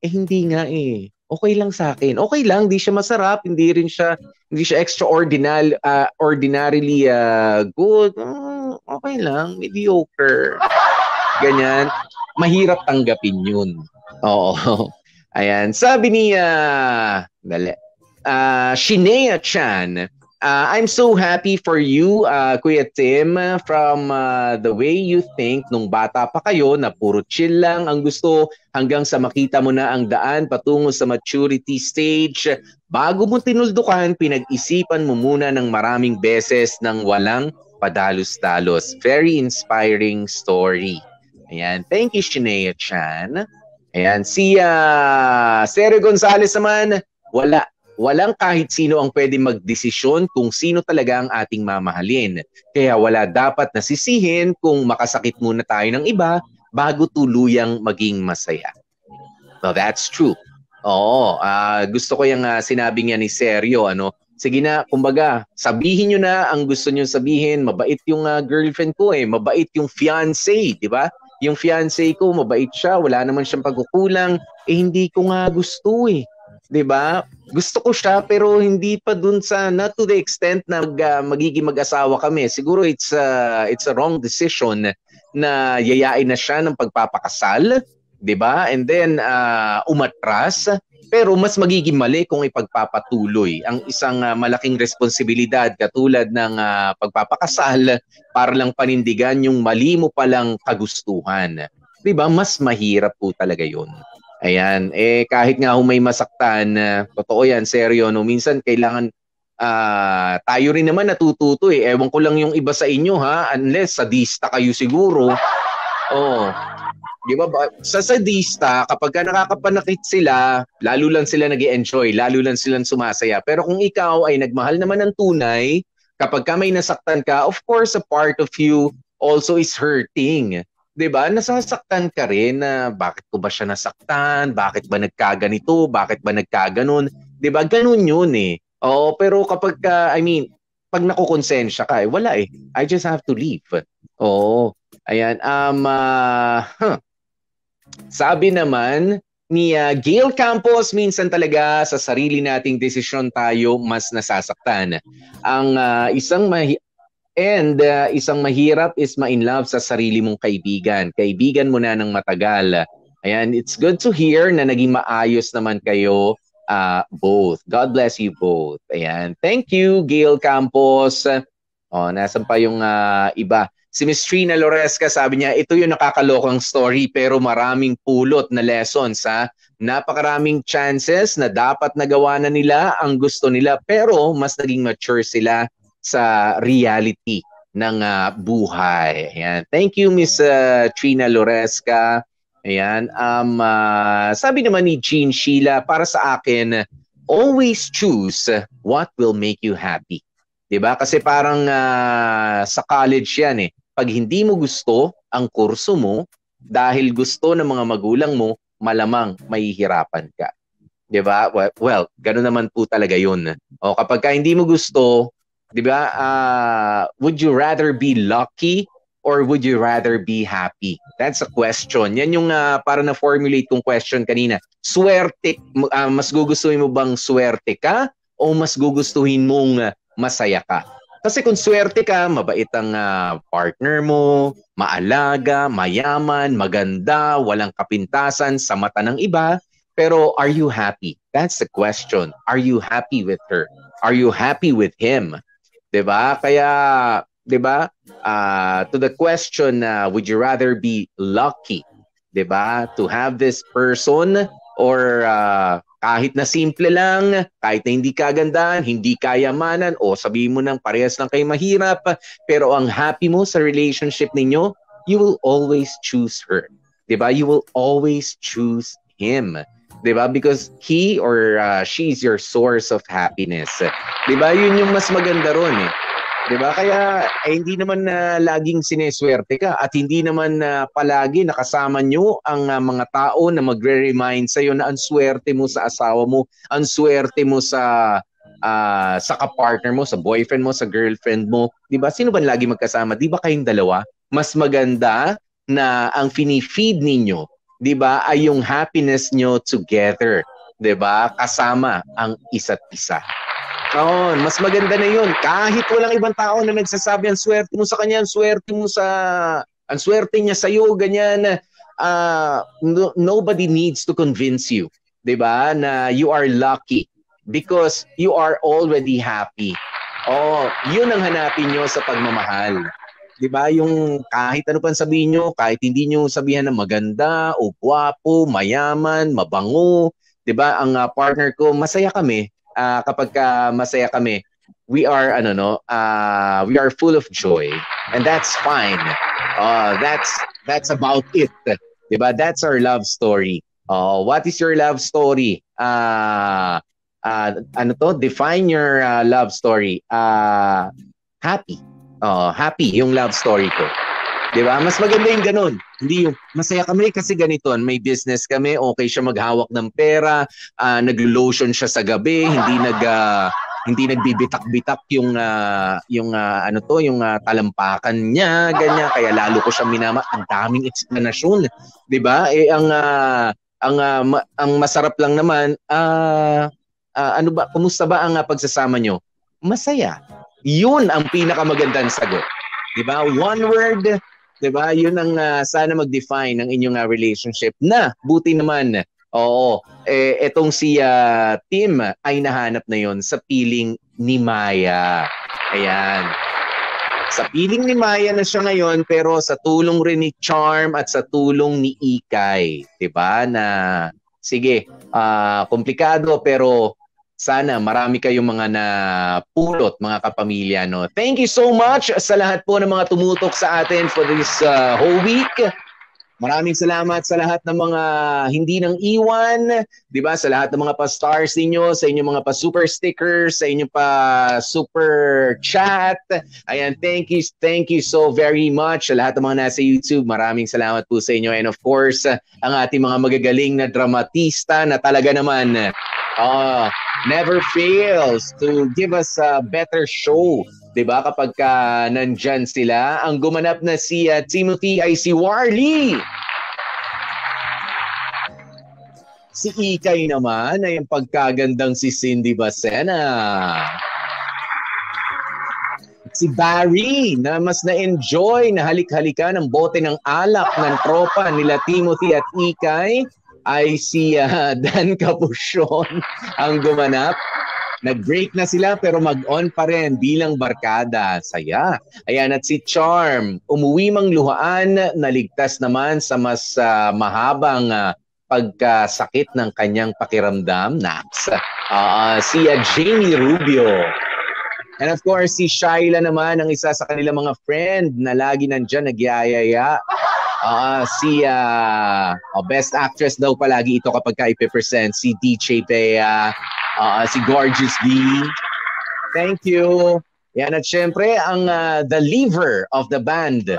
C: Hindi nga eh. Okay lang sa akin. Okay lang, di siya masarap, hindi siya ordinarily good. Okay lang, mediocre. Ganyan. Mahirap tanggapin yun. Oo. Ayan. Sabi ni Shinea Chan, I'm so happy for you, Kuya Tim, from the way you think nung bata pa kayo na puro chill lang ang gusto hanggang sa makita mo na ang daan patungo sa maturity stage. Bago mo tinuldukan, pinag-isipan mo muna ng maraming beses nang walang padalos-dalos. Very inspiring story. Ayan. Thank you, Shinea Chan. Ayan. Si Sere Gonzalez naman, walang kahit sino ang pwede magdesisyon kung sino talaga ang ating mamahalin. Kaya wala dapat nasisihin kung makasakit muna tayo ng iba bago tuluyang maging masaya. Well, that's true. Oo, gusto ko yung sinabi niya ni Sergio. Sige na, kumbaga, sabihin nyo na ang gusto nyo sabihin. Mabait yung girlfriend ko mabait yung fiancé, di ba? Yung fiancé ko, mabait siya, wala naman siyang pagkukulang. Hindi ko nga gusto 'di ba? Gusto ko siya pero hindi pa dun sa not to the extent na magiging mag-asawa kami. Siguro it's a wrong decision na yayain na siya ng pagpapakasal, 'di ba? And then umatras, pero mas magiging mali kung ipagpapatuloy ang isang malaking responsibilidad katulad ng pagpapakasal para lang panindigan yung mali mo palang kagustuhan. 'Di ba? Mas mahirap po talaga 'yon. Ayan, kahit nga may masaktan, totoo yan, seryo, no? Minsan kailangan, tayo rin naman natututo Ewan ko lang yung iba sa inyo, ha? Unless sadista kayo siguro. Di ba? Sa sadista, kapag ka nakakapanakit sila, lalo lang sila nag-i-enjoy, lalo lang silang sumasaya. Pero kung ikaw ay nagmahal naman ng tunay, kapag ka may nasaktan ka, of course, a part of you also is hurting. 'Di ba? Nasasaktan ka rin na bakit ko ba siya nasaktan? Bakit ba nagkaganito? Bakit ba nagkaganon? 'Di ba? Ganun 'yun Oo, pero kapag pag nakukonsensya ka wala I just have to leave. Oo. Ayan, sabi naman ni Gail Campos, minsan talaga sa sarili nating desisyon tayo mas nasasaktan. Ang isang mahirap is ma-in love sa sarili mong kaibigan. Kaibigan mo na ng matagal. Ayan, it's good to hear na naging maayos naman kayo both. God bless you both. Ayan, thank you, Gail Campos. Nasan pa yung iba? Si Miss Trina Loresca, sabi niya, ito yung nakakalokang story pero maraming pulot na lessons. Napakaraming chances na dapat nagawa na nila ang gusto nila pero mas naging mature sila sa reality ng buhay. Ayan. Thank you, Miss Trina Loresca. Ayan. Sabi naman ni Jean Sheila, para sa akin, always choose what will make you happy. 'Di ba? Kasi parang sa college yan Pag hindi mo gusto ang kurso mo, dahil gusto ng mga magulang mo, malamang mahihirapan ka. 'Di ba? Well, ganoon naman po talaga 'yun. Kapag hindi mo gusto, 'di ba? Would you rather be lucky or would you rather be happy? That's a question. Yan yung para na-formulate kong question kanina. Swerte, mas gugustuhin mo bang swerte ka o mas gugustuhin mong masaya ka? Kasi kung swerte ka, mabait ang partner mo, maalaga, mayaman, maganda, walang kapintasan sa mata ng iba, pero are you happy? That's the question. Are you happy with her? Are you happy with him? 'Di ba? Kaya, 'di ba? To the question, would you rather be lucky, 'di ba? To have this person or kahit na simple lang, kahit na hindi kagandahan, hindi kayamanan o sabihin mo nang parehas lang kayo mahirap, pero ang happy mo sa relationship ninyo, you will always choose her. 'Di ba? You will always choose him. 'Di ba? Because he or she is your source of happiness. 'Di ba? Yun yung mas maganda ron 'Di ba? Kaya hindi naman laging sineswerte ka at hindi naman palagi nakasama nyo ang mga tao na magre-remind sa iyo na ang swerte mo sa asawa mo, ang swerte mo sa sa kapartner mo, sa boyfriend mo, sa girlfriend mo, 'di ba? Sino ba lagi magkasama? 'Di ba kayong dalawa? Mas maganda na ang fini-feed ninyo, 'di ba, ay yung happiness nyo together, 'di ba? Kasama ang isa't isa. Oo, mas maganda na 'yun. Kahit walang ibang tao na nagsasabi ang swerte mo sa kanya, ang swerte mo sa ang swerte niya sa iyo, ganyan. Nobody needs to convince you, 'di ba, na you are lucky because you are already happy. Oh, 'yun ang hanapin niyo sa pagmamahal. 'Di ba? Yung kahit ano pang sabihin niyo, kahit hindi niyo sabihan na maganda o gwapo, mayaman, mabango, 'di ba? Ang partner ko, masaya kami kapag masaya kami. We are we are full of joy, and that's fine. That's about it. 'Di ba? That's our love story. What is your love story? Define your love story. Happy. Happy yung love story ko. 'Di ba? Mas maganda yung ganun. Hindi yung masaya kami kasi ganito, may business kami, okay siya maghawak ng pera, naglo-lotion siya sa gabi, hindi nagbibitak-bitak yung talampakan niya, ganyan, kaya lalo ko siya minama. Ang daming explanation, 'di ba? Ang masarap lang naman, kumusta ba ang pagsasama nyo? Masaya. Yun ang pinakamagandang sagot. 'Di ba? One word, 'di ba? Yun ang sana mag-define ng inyong relationship na buti naman. Etong si Tim ay nahanap na yon sa piling ni Maya. Ayan. Sa piling ni Maya na siya ngayon, pero sa tulong rin ni Charm at sa tulong ni Ikay, 'di ba? Na sige, komplikado pero sana marami kayong mga napulot, mga kapamilya, no? Thank you so much sa lahat po ng mga tumutok sa atin for this whole week. Maraming salamat sa lahat ng mga hindi nang iwan, 'di ba? Sa lahat ng mga pa-stars ninyo, sa inyong mga pa-super stickers, sa inyong pa-super chat. Ayan, thank you so very much sa lahat ng mga nasa YouTube. Maraming salamat po sa inyo, and of course, ang ating mga magagaling na dramatista na talaga naman never fails to give us a better show. 'Di ba? Kapag nandyan sila, ang gumanap na si Timothy ay si Warly. Si Ikay naman ay ang pagkagandang si Cindy Bacena. Si Barry na mas na-enjoy na halik-halika ng bote ng alak ng tropa nila Timothy at Ikay ay si Dan Capuchon ang gumanap. Nag-break na sila pero mag-on pa rin bilang barkada. Saya. Ayan, at si Charm, umuwi mang luhaan, naligtas naman sa mas mahabang pagkasakit ng kanyang pakiramdam. Nax. Si Jamie Rubio. And of course, si Shyla naman, ang isa sa kanilang mga friend na lagi nandyan nagyayaya. Si Best Actress daw palagi ito kapag ipe-present. Si DJ Bea. Si Gorgeous D. Thank you. Yan, at syempre, ang the lever of the band.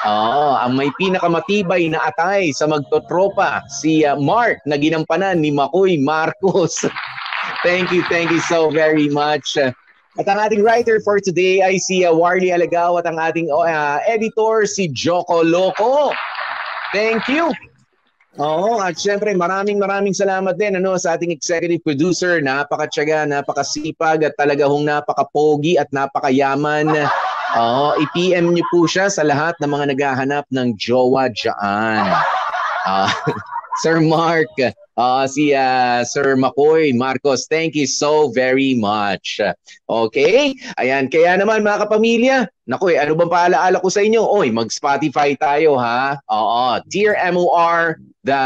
C: Ang may pinakamatibay na atay sa magtotropa, si Mark, na ginampanan ni Makoy Marcos. Thank you so very much. At ang ating writer for today ay si Warly Alagaw at ang ating editor, si Joko Loco. Thank you. At syempre maraming salamat din sa ating executive producer, napakatyaga, napakasipag at talaga hong napakapogi at napakayaman. I-PM niyo po siya sa lahat ng mga naghahanap ng jowa dyan. Sir Mark, si Sir Makoy Marcos, thank you so very much. Okay? Ayan, kaya naman mga kapamilya, naku, ano bang paalaala ko sa inyo? Mag-Spotify tayo, ha? Dear MOR, the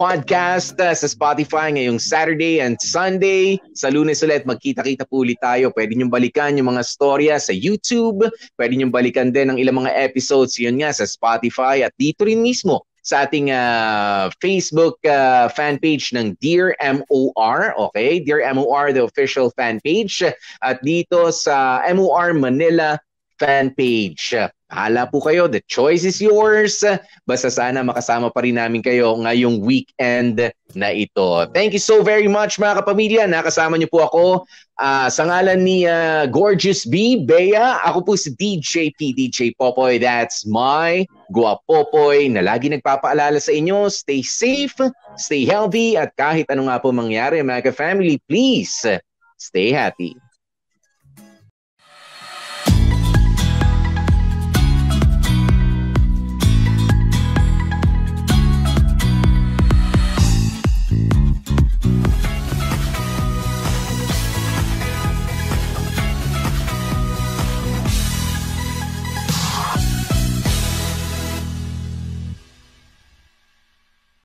C: podcast sa Spotify ngayong Saturday and Sunday. Sa Lunes ulit, magkita-kita po ulit tayo. Pwede niyong balikan yung mga storya sa YouTube. Pwede niyong balikan din ang ilang mga episodes yun nga sa Spotify at dito rin mismo sa ating Facebook fan page ng Dear MOR. Okay? Dear MOR, the official fan page. At dito sa MOR Manila fan page. Bahala po kayo. The choice is yours. Basta sana makasama pa rin namin kayo ngayong weekend na ito. Thank you so very much mga kapamilya. Nakasama niyo po ako sa ngalan ni Gorgeous B, Bea. Ako po si DJ P, DJ Popoy. That's my Guapopoy na lagi nagpapaalala sa inyo. Stay safe, stay healthy, at kahit ano nga po mangyari mga ka-family, please stay happy.